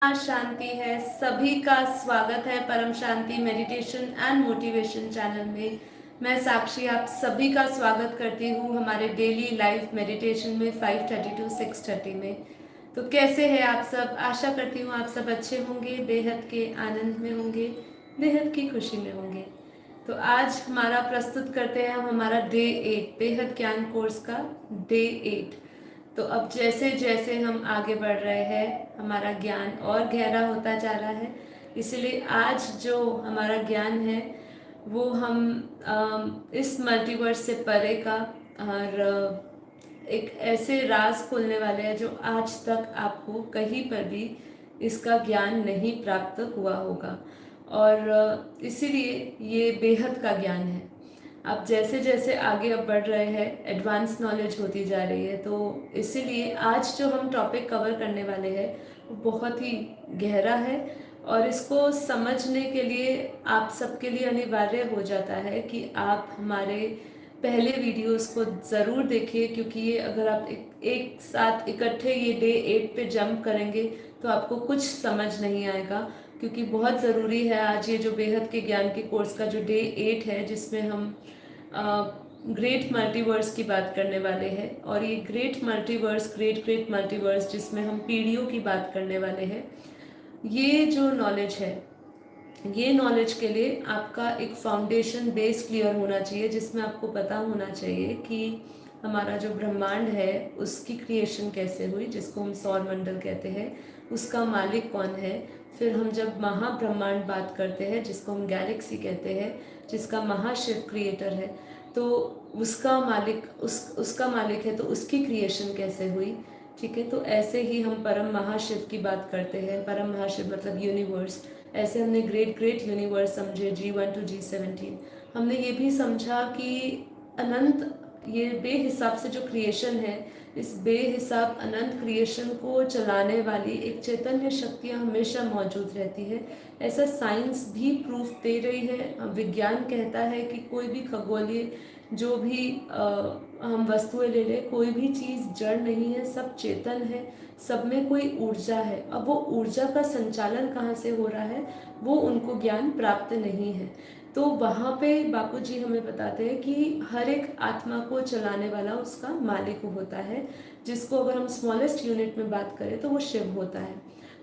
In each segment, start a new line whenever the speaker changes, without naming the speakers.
शांति है। सभी का स्वागत है परम शांति मेडिटेशन एंड मोटिवेशन चैनल में। मैं साक्षी आप सभी का स्वागत करती हूँ हमारे डेली लाइफ मेडिटेशन में 5:30 to 6:30 में। तो कैसे हैं आप सब? आशा करती हूँ आप सब अच्छे होंगे, बेहद के आनंद में होंगे, बेहद की खुशी में होंगे। तो आज हमारा प्रस्तुत करते हैं हम हमारा डे 8 बेहद ज्ञान कोर्स का डे 8। तो अब जैसे जैसे हम आगे बढ़ रहे हैं हमारा ज्ञान और गहरा होता जा रहा है। इसलिए आज जो हमारा ज्ञान है वो हम इस मल्टीवर्स से परे का और एक ऐसे राज खोलने वाले हैं जो आज तक आपको कहीं पर भी इसका ज्ञान नहीं प्राप्त हुआ होगा। और इसीलिए ये बेहद का ज्ञान है। आप जैसे जैसे आगे अब बढ़ रहे हैं एडवांस नॉलेज होती जा रही है। तो इसीलिए आज जो हम टॉपिक कवर करने वाले हैं वो बहुत ही गहरा है और इसको समझने के लिए आप सबके लिए अनिवार्य हो जाता है कि आप हमारे पहले वीडियोस को ज़रूर देखिए, क्योंकि ये अगर आप एक साथ इकट्ठे ये डे 8 पे जंप करेंगे तो आपको कुछ समझ नहीं आएगा। क्योंकि बहुत ज़रूरी है आज ये जो बेहद के ज्ञान के कोर्स का जो डे 8 है जिसमें हम ग्रेट मल्टीवर्स की बात करने वाले हैं। और ये ग्रेट मल्टीवर्स जिसमें हम पीढ़ियों की बात करने वाले हैं। ये जो नॉलेज है ये नॉलेज के लिए आपका एक फाउंडेशन बेस क्लियर होना चाहिए, जिसमें आपको पता होना चाहिए कि हमारा जो ब्रह्मांड है उसकी क्रिएशन कैसे हुई, जिसको हम सौर मंडल कहते हैं, उसका मालिक कौन है। फिर हम जब महाब्रह्मांड बात करते हैं जिसको हम गैलेक्सी कहते हैं, जिसका महाशिव क्रिएटर है, तो उसका मालिक है, तो उसकी क्रिएशन कैसे हुई। ठीक है, तो ऐसे ही हम परम महाशिव की बात करते हैं। परम महाशिव मतलब यूनिवर्स। ऐसे हमने ग्रेट यूनिवर्स समझे G1 to G17। हमने ये भी समझा कि अनंत ये बेहिसाब से जो क्रिएशन है, इस बेहिसाब अनंत क्रिएशन को चलाने वाली एक चैतन्य शक्तियाँ हमेशा मौजूद रहती है। ऐसा साइंस भी प्रूफ दे रही है। विज्ञान कहता है कि कोई भी खगोलीय जो भी हम वस्तुएं ले लें, कोई भी चीज़ जड़ नहीं है, सब चेतन है, सब में कोई ऊर्जा है। अब वो ऊर्जा का संचालन कहाँ से हो रहा है वो उनको ज्ञान प्राप्त नहीं है। तो वहाँ पे बापूजी हमें बताते हैं कि हर एक आत्मा को चलाने वाला उसका मालिक होता है, जिसको अगर हम स्मॉलेस्ट यूनिट में बात करें तो वो शिव होता है।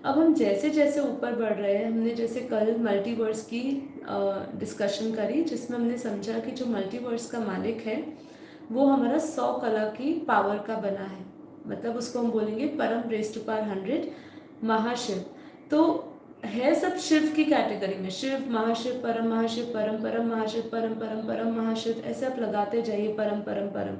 अब हम जैसे जैसे ऊपर बढ़ रहे हैं, हमने जैसे कल मल्टीवर्स की डिस्कशन करी, जिसमें हमने समझा कि जो मल्टीवर्स का मालिक है वो हमारा 100 कला की पावर का बना है। मतलब उसको हम बोलेंगे परम रेज़ टू पावर 100 महाशिव। तो है सब शिव की कैटेगरी में, शिव, महाशिव, परम महाशिव, परम परम महाशिव, परम परम परम महाशिव, ऐसे आप लगाते जाइए। परम परम परम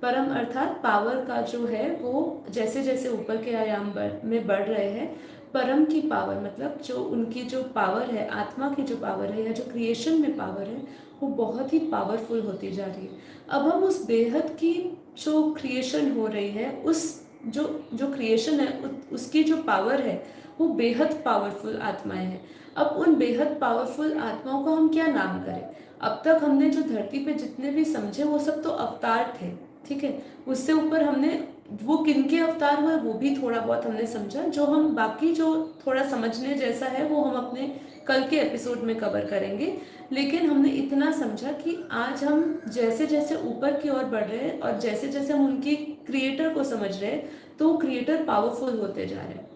परम अर्थात पावर का जो है वो जैसे जैसे ऊपर के आयाम में बढ़ रहे हैं, परम की पावर मतलब जो उनकी जो पावर है, आत्मा की जो पावर है या जो क्रिएशन में पावर है, वो बहुत ही पावरफुल होती जा रही है। अब हम उस बेहद की जो क्रिएशन हो रही है, उस जो जो क्रिएशन है उसकी जो पावर है वो बेहद पावरफुल आत्माएं हैं। अब उन बेहद पावरफुल आत्माओं का हम क्या नाम करें? अब तक हमने जो धरती पे जितने भी समझे वो सब तो अवतार थे, ठीक है। उससे ऊपर हमने वो किनके अवतार हुए वो भी थोड़ा बहुत हमने समझा। जो हम बाकी जो थोड़ा समझने जैसा है वो हम अपने कल के एपिसोड में कवर करेंगे। लेकिन हमने इतना समझा कि आज हम जैसे जैसे ऊपर की ओर बढ़ रहे हैं और जैसे जैसे हम उनकी क्रिएटर को समझ रहे हैं, तो क्रिएटर पावरफुल होते जा रहे हैं।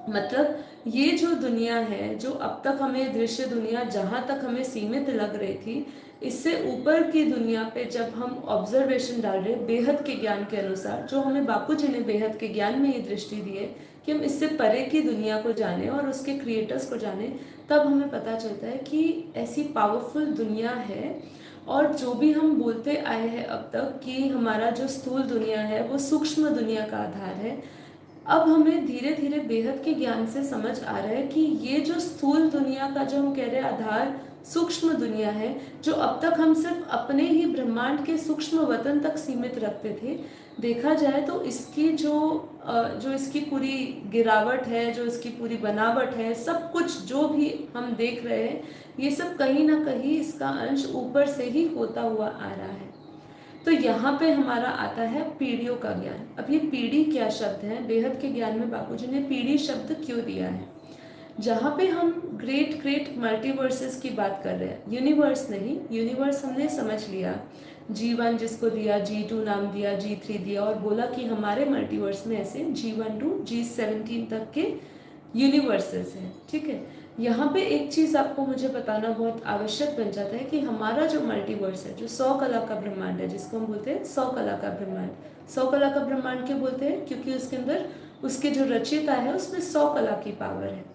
मतलब ये जो दुनिया है, जो अब तक हमें दृश्य दुनिया जहाँ तक हमें सीमित लग रही थी, इससे ऊपर की दुनिया पे जब हम ऑब्जर्वेशन डाल रहे हैं बेहद के ज्ञान के अनुसार, जो हमें बापूजी ने बेहद के ज्ञान में ये दृष्टि दी है कि हम इससे परे की दुनिया को जाने और उसके क्रिएटर्स को जाने, तब हमें पता चलता है कि ऐसी पावरफुल दुनिया है। और जो भी हम बोलते आए हैं अब तक कि हमारा जो स्थूल दुनिया है वो सूक्ष्म दुनिया का आधार है, अब हमें धीरे धीरे बेहद के ज्ञान से समझ आ रहा है कि ये जो स्थूल दुनिया का जो हम कह रहे हैं आधार सूक्ष्म दुनिया है, जो अब तक हम सिर्फ अपने ही ब्रह्मांड के सूक्ष्म वतन तक सीमित रखते थे। देखा जाए तो इसकी जो इसकी पूरी गिरावट है, जो इसकी पूरी बनावट है, सब कुछ जो भी हम देख रहे हैं, ये सब कहीं ना कहीं इसका अंश ऊपर से ही होता हुआ आ रहा है। तो यहाँ पे हमारा आता है पीढ़ियों का ज्ञान। अब ये पीढ़ी क्या शब्द है? बेहद के ज्ञान में बापूजी ने पीढ़ी शब्द क्यों दिया है? जहाँ पे हम ग्रेट ग्रेट मल्टीवर्सेस की बात कर रहे हैं, यूनिवर्स नहीं, यूनिवर्स हमने समझ लिया, G1 जिसको दिया, G2 नाम दिया, G3 दिया, और बोला कि हमारे मल्टीवर्स में ऐसे G1 टू G17 तक के यूनिवर्सेस हैं, ठीक है। यहाँ पे एक चीज़ आपको मुझे बताना बहुत आवश्यक बन जाता है कि हमारा जो मल्टीवर्स है, जो 100 कला का ब्रह्मांड है, जिसको हम बोलते हैं 100 कला का ब्रह्मांड, 100 कला का ब्रह्मांड क्यों बोलते हैं? क्योंकि उसके अंदर उसके जो रचयिता है उसमें 100 कला की पावर है।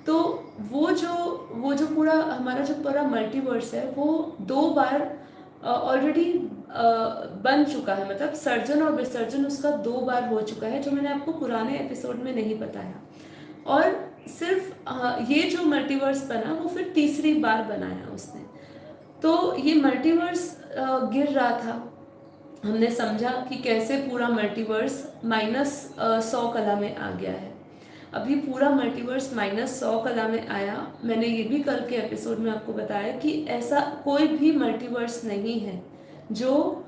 तो वो जो पूरा हमारा जो पूरा मल्टीवर्स है वो 2 बार ऑलरेडी बन चुका है, मतलब सर्जन और विसर्जन उसका 2 बार हो चुका है, जो मैंने आपको पुराने एपिसोड में नहीं बताया। और सिर्फ ये जो मल्टीवर्स बना वो फिर तीसरी बार बनाया उसने। तो ये मल्टीवर्स गिर रहा था, हमने समझा कि कैसे पूरा मल्टीवर्स -100 कला में आ गया है। अभी पूरा मल्टीवर्स -100 कला में आया। मैंने ये भी कल के एपिसोड में आपको बताया कि ऐसा कोई भी मल्टीवर्स नहीं है जो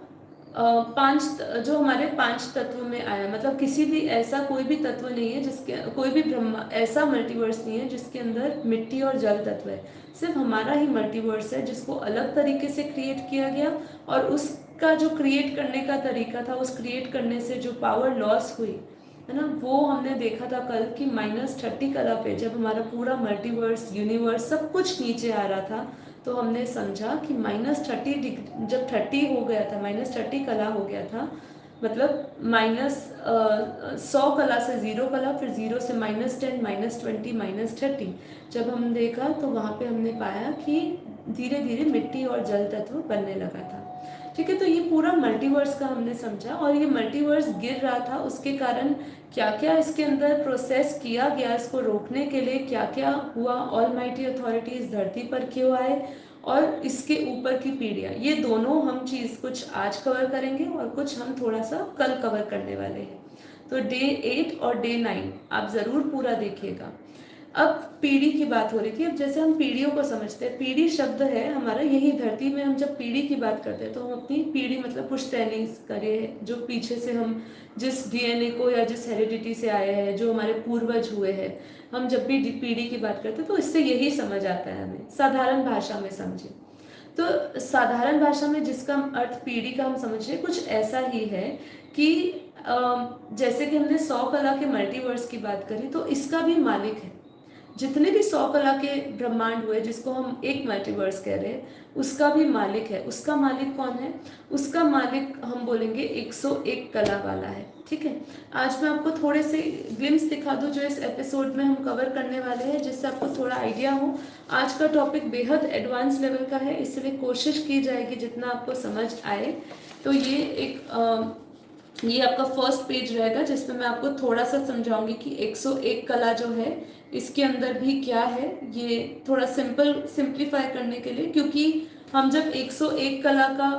जो हमारे 5 तत्व में आया, मतलब किसी भी ऐसा कोई भी तत्व नहीं है जिसके, कोई भी ब्रह्मा ऐसा मल्टीवर्स नहीं है जिसके अंदर मिट्टी और जल तत्व है। सिर्फ हमारा ही मल्टीवर्स है जिसको अलग तरीके से क्रिएट किया गया, और उसका जो क्रिएट करने का तरीका था, उस क्रिएट करने से जो पावर लॉस हुई है ना, वो हमने देखा था कल कि -30 कला पे जब हमारा पूरा मल्टीवर्स यूनिवर्स सब कुछ नीचे आ रहा था, तो हमने समझा कि -30 जब 30 हो गया था, -30 कला हो गया था, मतलब -100 कला से 0 कला, फिर 0 से -10, -20, -30 जब हम देखा तो वहाँ पे हमने पाया कि धीरे धीरे मिट्टी और जल तत्व बनने लगा था, ठीक है। तो ये पूरा मल्टीवर्स का हमने समझा, और ये मल्टीवर्स गिर रहा था, उसके कारण क्या क्या इसके अंदर प्रोसेस किया गया, इसको रोकने के लिए क्या क्या हुआ, ऑलमाइटी अथॉरिटी इस धरती पर क्यों आए, और इसके ऊपर की पीढ़ियाँ, ये दोनों हम चीज़ कुछ आज कवर करेंगे और कुछ हम थोड़ा सा कल कवर करने वाले हैं। तो डे 8 और डे 9 आप ज़रूर पूरा देखिएगा। अब पीढ़ी की बात हो रही थी, अब जैसे हम पीढ़ियों को समझते हैं, पीढ़ी शब्द है हमारा, यही धरती में हम जब पीढ़ी की बात करते हैं तो हम अपनी पीढ़ी मतलब पुश्तैनी करे, जो पीछे से हम जिस डीएनए को या जिस हेरिडिटी से आए हैं, जो हमारे पूर्वज हुए हैं, हम जब भी पीढ़ी की बात करते हैं तो इससे यही समझ आता है हमें, साधारण भाषा में समझे। तो साधारण भाषा में जिसका अर्थ पीढ़ी का हम समझ रहे कुछ ऐसा ही है कि जैसे कि हमने 100 कला के मल्टीवर्स की बात करी, तो इसका भी मालिक है। जितने भी 100 कला के ब्रह्मांड हुए जिसको हम एक मल्टीवर्स कह रहे हैं, उसका भी मालिक है। उसका मालिक कौन है? उसका मालिक हम बोलेंगे 101 कला वाला है, ठीक है। आज मैं आपको थोड़े से ग्लिम्स दिखा दूं जो इस एपिसोड में हम कवर करने वाले हैं, जिससे आपको थोड़ा आइडिया हो। आज का टॉपिक बेहद एडवांस लेवल का है, इसलिए कोशिश की जाएगी जितना आपको समझ आए। तो ये आपका फर्स्ट पेज रहेगा जिसमें मैं आपको थोड़ा सा समझाऊंगी कि 101 कला जो है इसके अंदर भी क्या है, ये थोड़ा सिंप्लीफाई करने के लिए, क्योंकि हम जब 101 कला का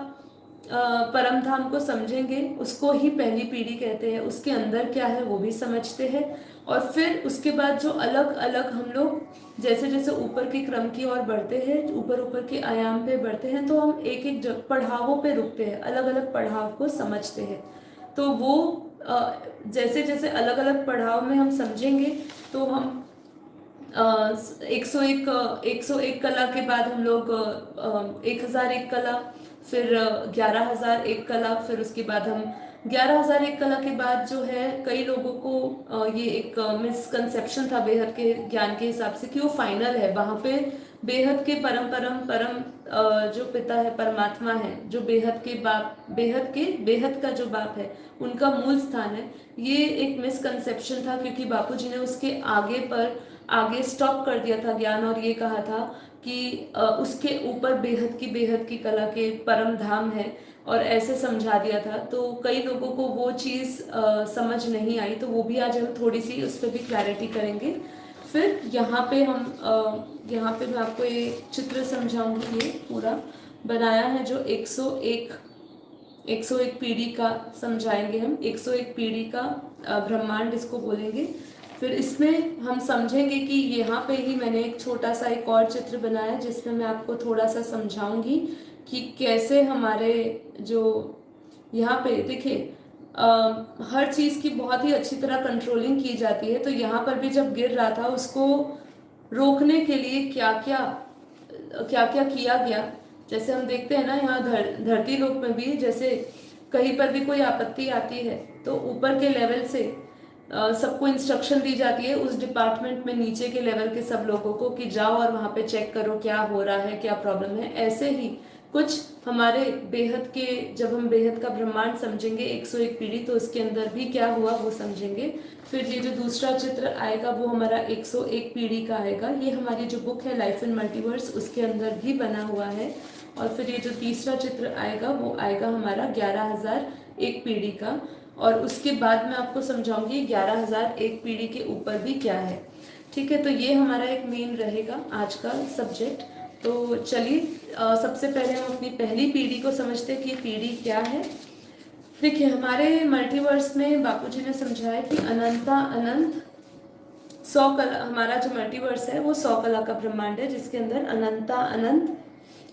परम धाम को समझेंगे, उसको ही पहली पीढ़ी कहते हैं, उसके अंदर क्या है वो भी समझते हैं, और फिर उसके बाद जो अलग अलग हम लोग जैसे जैसे ऊपर के क्रम की ओर बढ़ते हैं, ऊपर ऊपर के आयाम पे बढ़ते हैं, तो हम एक एक पढ़ावों पे रुकते हैं, अलग अलग पढ़ाव को समझते हैं। तो वो जैसे जैसे अलग अलग पढ़ाव में हम समझेंगे, तो हम 101 कला के बाद हम लोग 1001 कला, फिर 11001 कला, फिर उसके बाद हम 11001 कला के बाद जो है, कई लोगों को ये एक मिसकंसेप्शन था बेहद के ज्ञान के हिसाब से कि वो फाइनल है, वहाँ पे बेहद के परम जो पिता है, परमात्मा है, जो बेहद के बाप, बेहद का जो बाप है, उनका मूल स्थान है। ये एक मिसकंसेप्शन था, क्योंकि बापूजी ने उसके आगे स्टॉप कर दिया था ज्ञान, और ये कहा था कि उसके ऊपर बेहद की कला के परम धाम है, और ऐसे समझा दिया था। तो कई लोगों को वो चीज़ समझ नहीं आई, तो वो भी आज हम थोड़ी सी उस पर भी क्लैरिटी करेंगे। फिर यहाँ पे मैं आपको ये चित्र समझाऊंगी, ये पूरा बनाया है जो 101 पीढ़ी का समझाएंगे हम, 101 पीढ़ी का ब्रह्मांड इसको बोलेंगे। फिर इसमें हम समझेंगे कि यहाँ पे ही मैंने एक छोटा सा एक और चित्र बनाया है, जिसमें मैं आपको थोड़ा सा समझाऊंगी कि कैसे हमारे जो यहाँ पे देखिए हर चीज़ की बहुत ही अच्छी तरह कंट्रोलिंग की जाती है। तो यहाँ पर भी जब गिर रहा था, उसको रोकने के लिए क्या क्या किया गया। जैसे हम देखते हैं ना यहाँ धरती लोक में भी, जैसे कहीं पर भी कोई आपत्ति आती है तो ऊपर के लेवल से सबको इंस्ट्रक्शन दी जाती है उस डिपार्टमेंट में नीचे के लेवल के सब लोगों को कि जाओ और वहाँ पे चेक करो क्या हो रहा है, क्या प्रॉब्लम है। ऐसे ही कुछ हमारे बेहद के, जब हम बेहद का ब्रह्मांड समझेंगे 101 पीढ़ी, तो उसके अंदर भी क्या हुआ वो समझेंगे। फिर ये जो दूसरा चित्र आएगा वो हमारा 101 पीढ़ी का आएगा। ये हमारी जो बुक है लाइफ इन मल्टीवर्स उसके अंदर भी बना हुआ है। और फिर ये जो तीसरा चित्र आएगा वो आएगा हमारा 11,001 पीढ़ी का। और उसके बाद मैं आपको समझाऊंगी 11,001 पीढ़ी के ऊपर भी क्या है। ठीक है, तो ये हमारा एक मेन रहेगा आज का सब्जेक्ट। तो चलिए सबसे पहले हम अपनी पहली पीढ़ी को समझते हैं कि पीढ़ी क्या है। देखिए हमारे मल्टीवर्स में बापूजी ने समझाया कि अनंता अनंत 100 कला, हमारा जो मल्टीवर्स है वो 100 कला का ब्रह्मांड है जिसके अंदर अनंता अनंत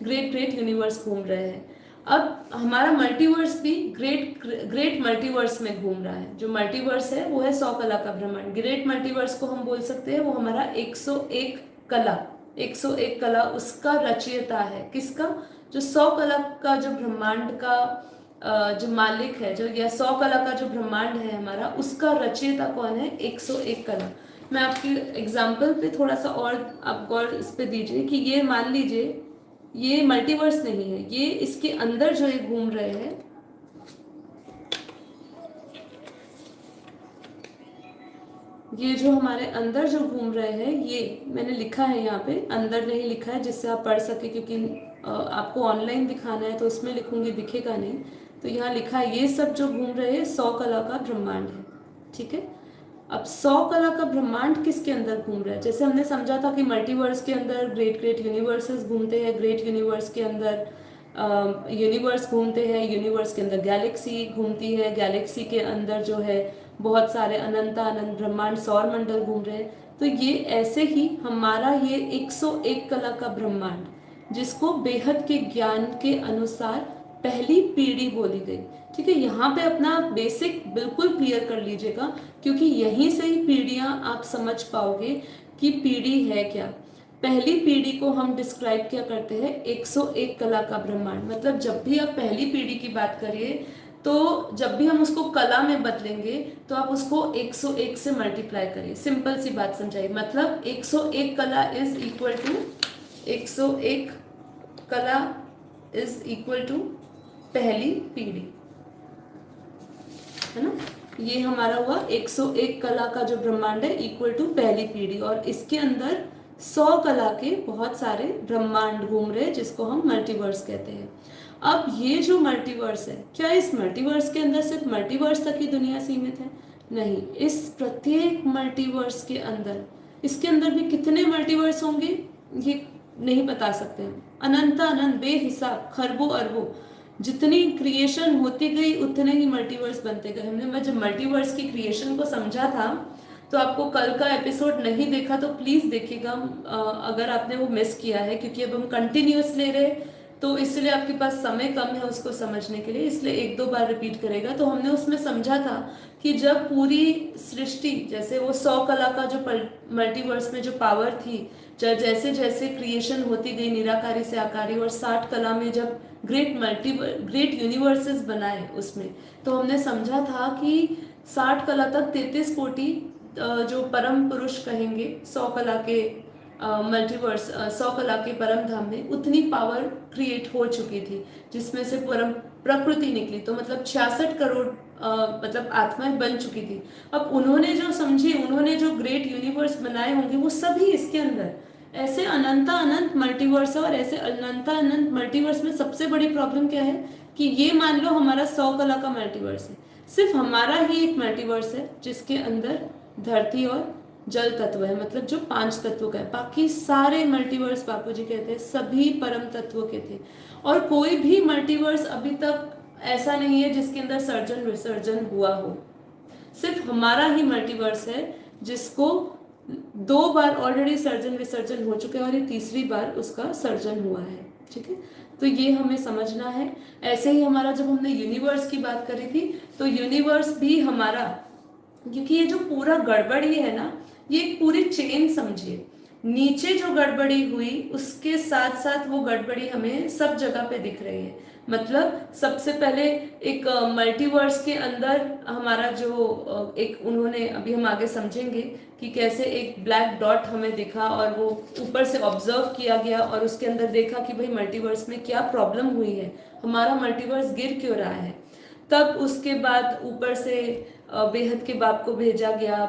ग्रेट ग्रेट यूनिवर्स घूम रहे हैं। अब हमारा मल्टीवर्स भी ग्रेट मल्टीवर्स में घूम रहा है। जो मल्टीवर्स है वो है 100 कला का ब्रह्मांड। ग्रेट मल्टीवर्स को हम बोल सकते हैं वो हमारा 101 कला, 101 कला उसका रचयिता है। किसका? जो 100 कला का जो ब्रह्मांड का जो मालिक है, जो या 100 कला का जो ब्रह्मांड है हमारा, उसका रचयिता कौन है? 101 कला। मैं आपकी एग्जाम्पल पे थोड़ा सा और आप गौर इस पे दीजिए कि ये मान लीजिए ये मल्टीवर्स नहीं है, ये इसके अंदर जो ये घूम रहे हैं, ये जो हमारे अंदर जो घूम रहे हैं, ये मैंने लिखा है यहाँ पे, अंदर नहीं लिखा है जिससे आप पढ़ सके, क्योंकि आपको ऑनलाइन दिखाना है तो उसमें लिखूंगी दिखेगा नहीं। तो यहाँ लिखा है ये सब जो घूम रहे हैं 100 कला का ब्रह्मांड है। ठीक है, अब 100 कला का ब्रह्मांड किसके अंदर घूम रहा है? जैसे हमने समझा था कि मल्टीवर्स के अंदर ग्रेट ग्रेट यूनिवर्सेस घूमते हैं, ग्रेट यूनिवर्स के अंदर यूनिवर्स घूमते हैं, यूनिवर्स के अंदर गैलेक्सी घूमती है, गैलेक्सी के अंदर जो है बहुत सारे अनंत अनंत ब्रह्मांड सौर मंडल घूम रहे हैं। तो ये ऐसे ही हमारा ये 101 कला का ब्रह्मांड, जिसको बेहद के ज्ञान के अनुसार पहली पीढ़ी बोली गई। ठीक है, यहाँ पे अपना बेसिक बिल्कुल क्लियर कर लीजिएगा, क्योंकि यहीं से ही पीढ़ियां आप समझ पाओगे कि पीढ़ी है क्या। पहली पीढ़ी को हम डिस्क्राइब क्या करते हैं? 101 कला का ब्रह्मांड। मतलब जब भी आप पहली पीढ़ी की बात करिए तो जब भी हम उसको कला में बदलेंगे तो आप उसको 101 से मल्टीप्लाई करिए। सिंपल सी बात समझाइए, मतलब 101 कला इज इक्वल टू 101 कला इज इक्वल टू पहली पीढ़ी, है ना। ये हमारा हुआ 101 कला का जो ब्रह्मांड है इक्वल टू पहली पीढ़ी, और इसके अंदर 100 कला के बहुत सारे ब्रह्मांड घूम रहे हैं जिसको हम मल्टीवर्स कहते हैं। अब ये जो मल्टीवर्स है, क्या इस मल्टीवर्स के अंदर सिर्फ मल्टीवर्स तक ही दुनिया सीमित है? नहीं, इस प्रत्येक मल्टीवर्स के अंदर, इसके अंदर भी कितने मल्टीवर्स होंगे ये नहीं बता सकते हम। अनंत अनंत बेहिसाब खरबों अरबों, जितनी क्रिएशन होती गई उतने ही मल्टीवर्स बनते गए। हमने मैं जब मल्टीवर्स की क्रिएशन को समझा था तो आपको कल का एपिसोड नहीं देखा तो प्लीज देखिएगा अगर आपने वो मिस किया है, क्योंकि अब हम कंटिन्यूस ले रहे तो इसलिए आपके पास समय कम है उसको समझने के लिए, इसलिए एक दो बार रिपीट करेगा। तो हमने उसमें समझा था कि जब पूरी सृष्टि, जैसे वो 100 कला का जो मल्टीवर्स में जो पावर थी, जैसे जैसे क्रिएशन होती गई निराकारी से आकारी, और 60 कला में जब ग्रेट यूनिवर्सेस बनाए उसमें, तो हमने समझा था कि 60 कला तक 33 कोटि जो परम पुरुष कहेंगे 100 कला के मल्टीवर्स 100 कला के परम धाम में उतनी पावर क्रिएट हो चुकी थी, जिसमें से परम प्रकृति निकली। तो मतलब 66 करोड़ मतलब आत्माएं बन चुकी थी। अब उन्होंने जो समझी, उन्होंने जो ग्रेट यूनिवर्स बनाए होंगे वो सभी इसके अंदर, ऐसे अनंता अनंत मल्टीवर्स है। और ऐसे अनंता अनंत मल्टीवर्स में सबसे बड़ी प्रॉब्लम क्या है कि ये मान लो हमारा 100 कला का मल्टीवर्स है, सिर्फ हमारा ही एक मल्टीवर्स है जिसके अंदर धरती और जल तत्व है, मतलब जो 5 तत्वों का है। बाकी सारे मल्टीवर्स बापूजी कहते हैं सभी परम तत्वों के थे, और कोई भी मल्टीवर्स अभी तक ऐसा नहीं है जिसके अंदर सर्जन विसर्जन हुआ हो। सिर्फ हमारा ही मल्टीवर्स है जिसको 2 बार ऑलरेडी सर्जन विसर्जन हो चुके हैं, और ये तीसरी बार उसका सर्जन हुआ है। ठीक है, तो ये हमें समझना है। ऐसे ही हमारा जब हमने यूनिवर्स की बात करी थी तो यूनिवर्स भी हमारा, क्योंकि ये जो पूरा गड़बड़ ये है ना, ये एक पूरी चेन समझिए। नीचे जो गड़बड़ी हुई उसके साथ साथ वो गड़बड़ी हमें सब जगह पे दिख रही है। मतलब सबसे पहले एक मल्टीवर्स के अंदर हमारा जो एक उन्होंने, अभी हम आगे समझेंगे कि कैसे एक ब्लैक डॉट हमें दिखा और वो ऊपर से ऑब्जर्व किया गया और उसके अंदर देखा कि भाई मल्टीवर्स में क्या प्रॉब्लम हुई है, हमारा मल्टीवर्स गिर क्यों रहा है। तब उसके बाद ऊपर से बेहद के बाप को भेजा गया,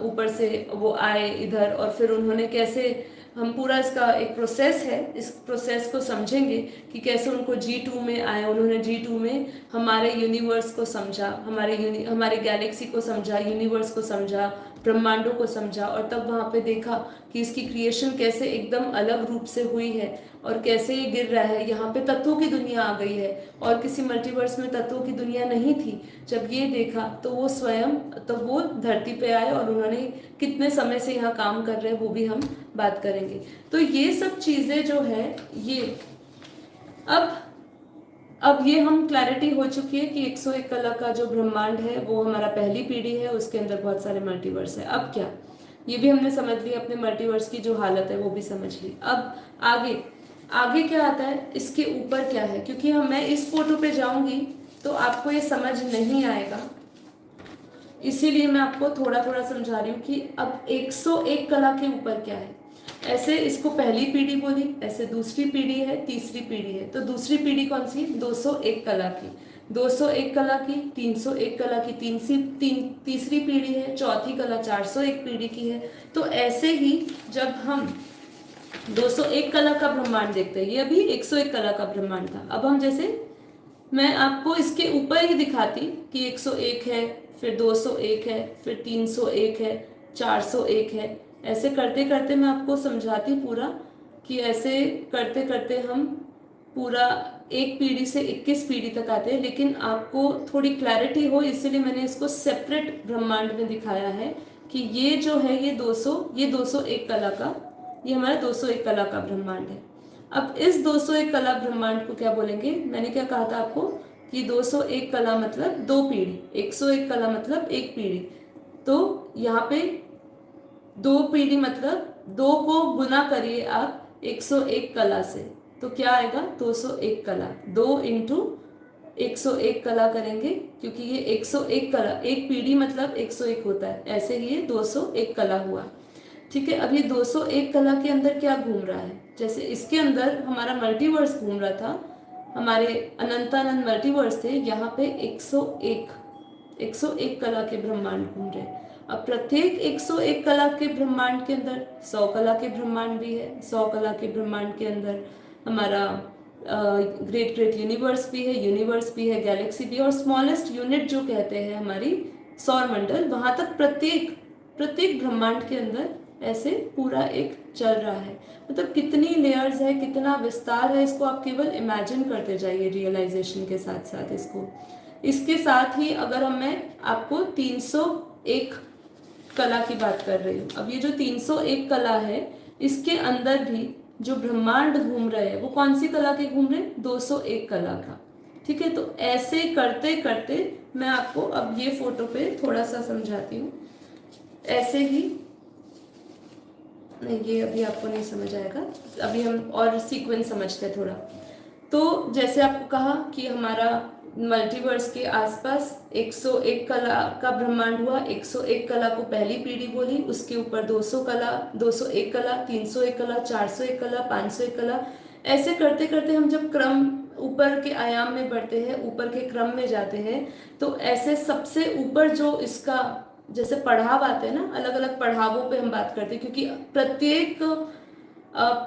ऊपर से वो आए इधर और फिर उन्होंने कैसे, हम पूरा इसका एक प्रोसेस है, इस प्रोसेस को समझेंगे कि कैसे उनको G2 में आए, उन्होंने G2 में हमारे यूनिवर्स को समझा, हमारे गैलेक्सी को समझा, यूनिवर्स को समझा, ब्रह्मांडों को समझा और तब वहाँ पे देखा कि इसकी क्रिएशन कैसे एकदम अलग रूप से हुई है और कैसे ये गिर रहा है। यहाँ पे तत्वों की दुनिया आ गई है और किसी मल्टीवर्स में तत्वों की दुनिया नहीं थी। जब ये देखा तो वो स्वयं, तो वो धरती पे आए और उन्होंने कितने समय से यहाँ काम कर रहे हैं वो भी हम बात करेंगे। तो ये सब चीज़ें जो है ये अब ये हम क्लैरिटी हो चुकी है कि 101 कला का जो ब्रह्मांड है वो हमारा पहली पीढ़ी है, उसके अंदर बहुत सारे मल्टीवर्स है। अब क्या, ये भी हमने समझ लिया, अपने मल्टीवर्स की जो हालत है वो भी समझ ली। अब आगे आगे क्या आता है, इसके ऊपर क्या है, क्योंकि मैं इस फोटो पे जाऊंगी तो आपको ये समझ नहीं आएगा, इसीलिए मैं आपको थोड़ा थोड़ा समझा रही हूँ कि अब 101 कला के ऊपर क्या है। ऐसे इसको पहली पीढ़ी बोली, ऐसे दूसरी पीढ़ी है, तीसरी पीढ़ी है। तो दूसरी पीढ़ी कौन सी, 201 कला की, 201 कला की, 301 कला की तीसरी पीढ़ी है, चौथी कला 401 पीढ़ी की है। तो ऐसे ही जब हम 201 कला का ब्रह्मांड देखते हैं, ये अभी 101 कला का ब्रह्मांड था। अब हम जैसे मैं आपको इसके ऊपर ही दिखाती कि 101 है, फिर 201 है, फिर 301 है, 401 है, ऐसे करते करते मैं आपको समझाती पूरा कि ऐसे करते करते हम पूरा एक पीढ़ी से 21 पीढ़ी तक आते हैं। लेकिन आपको थोड़ी क्लैरिटी हो इसीलिए मैंने इसको सेपरेट ब्रह्मांड में दिखाया है कि ये जो है ये 201 कला का, ये हमारा 201 कला का ब्रह्मांड है। अब इस 201 कला ब्रह्मांड को क्या बोलेंगे, मैंने क्या कहा था आपको कि 201 कला मतलब दो पीढ़ी, 101 कला मतलब एक पीढ़ी। तो यहाँ पे दो पीढ़ी मतलब दो को गुना करिए आप 101 कला से, तो क्या आएगा 201 कला, 2 इंटू 101 कला करेंगे, क्योंकि ये 101 कला, एक पीढ़ी मतलब 101 होता है, ऐसे ही ये 201 कला हुआ। ठीक है, अब ये 201 कला के अंदर क्या घूम रहा है, जैसे इसके अंदर हमारा मल्टीवर्स घूम रहा था, हमारे अनंतानंद मल्टीवर्स थे, यहाँ पे 101 कला के ब्रह्मांड घूम रहे हैं। अब प्रत्येक 101 कला के ब्रह्मांड के अंदर 100 कला के ब्रह्मांड भी है, 100 कला के ब्रह्मांड के अंदर हमारा ग्रेट ग्रेट यूनिवर्स भी है, गैलेक्सी भी है, और स्मॉलेस्ट यूनिट जो कहते हैं हमारी सौर मंडल, वहां तक प्रत्येक ब्रह्मांड के अंदर ऐसे पूरा एक चल रहा है। मतलब कितनी लेयर्स है, कितना विस्तार है, इसको आप केवल इमेजिन करते जाइए रियलाइजेशन के साथ साथ। इसके साथ ही अगर मैं आपको 301 कला की बात कर रही हूँ, अब ये जो 301 कला है इसके अंदर भी जो ब्रह्मांड घूम रहे हैं वो कौन सी कला के घूम रहे हैं, 201 कला का। ठीक है, तो ऐसे करते करते मैं आपको अब ये फोटो पे थोड़ा सा समझाती हूँ। ऐसे ही नहीं, ये अभी आपको नहीं समझ आएगा, अभी हम और सीक्वेंस समझते हैं थोड़ा। तो जैसे आपको कहा कि हमारा मल्टीवर्स के आसपास 101 कला का ब्रह्मांड हुआ, 101 कला को पहली पीढ़ी बोली, उसके ऊपर 200 कला, 201 कला, 301 कला, 401 कला, 501 कला, ऐसे करते करते हम जब क्रम ऊपर के आयाम में बढ़ते हैं, ऊपर के क्रम में जाते हैं, तो ऐसे सबसे ऊपर जो इसका जैसे पढ़ाव आते हैं ना, अलग अलग पढ़ावों पे हम बात करते हैं, क्योंकि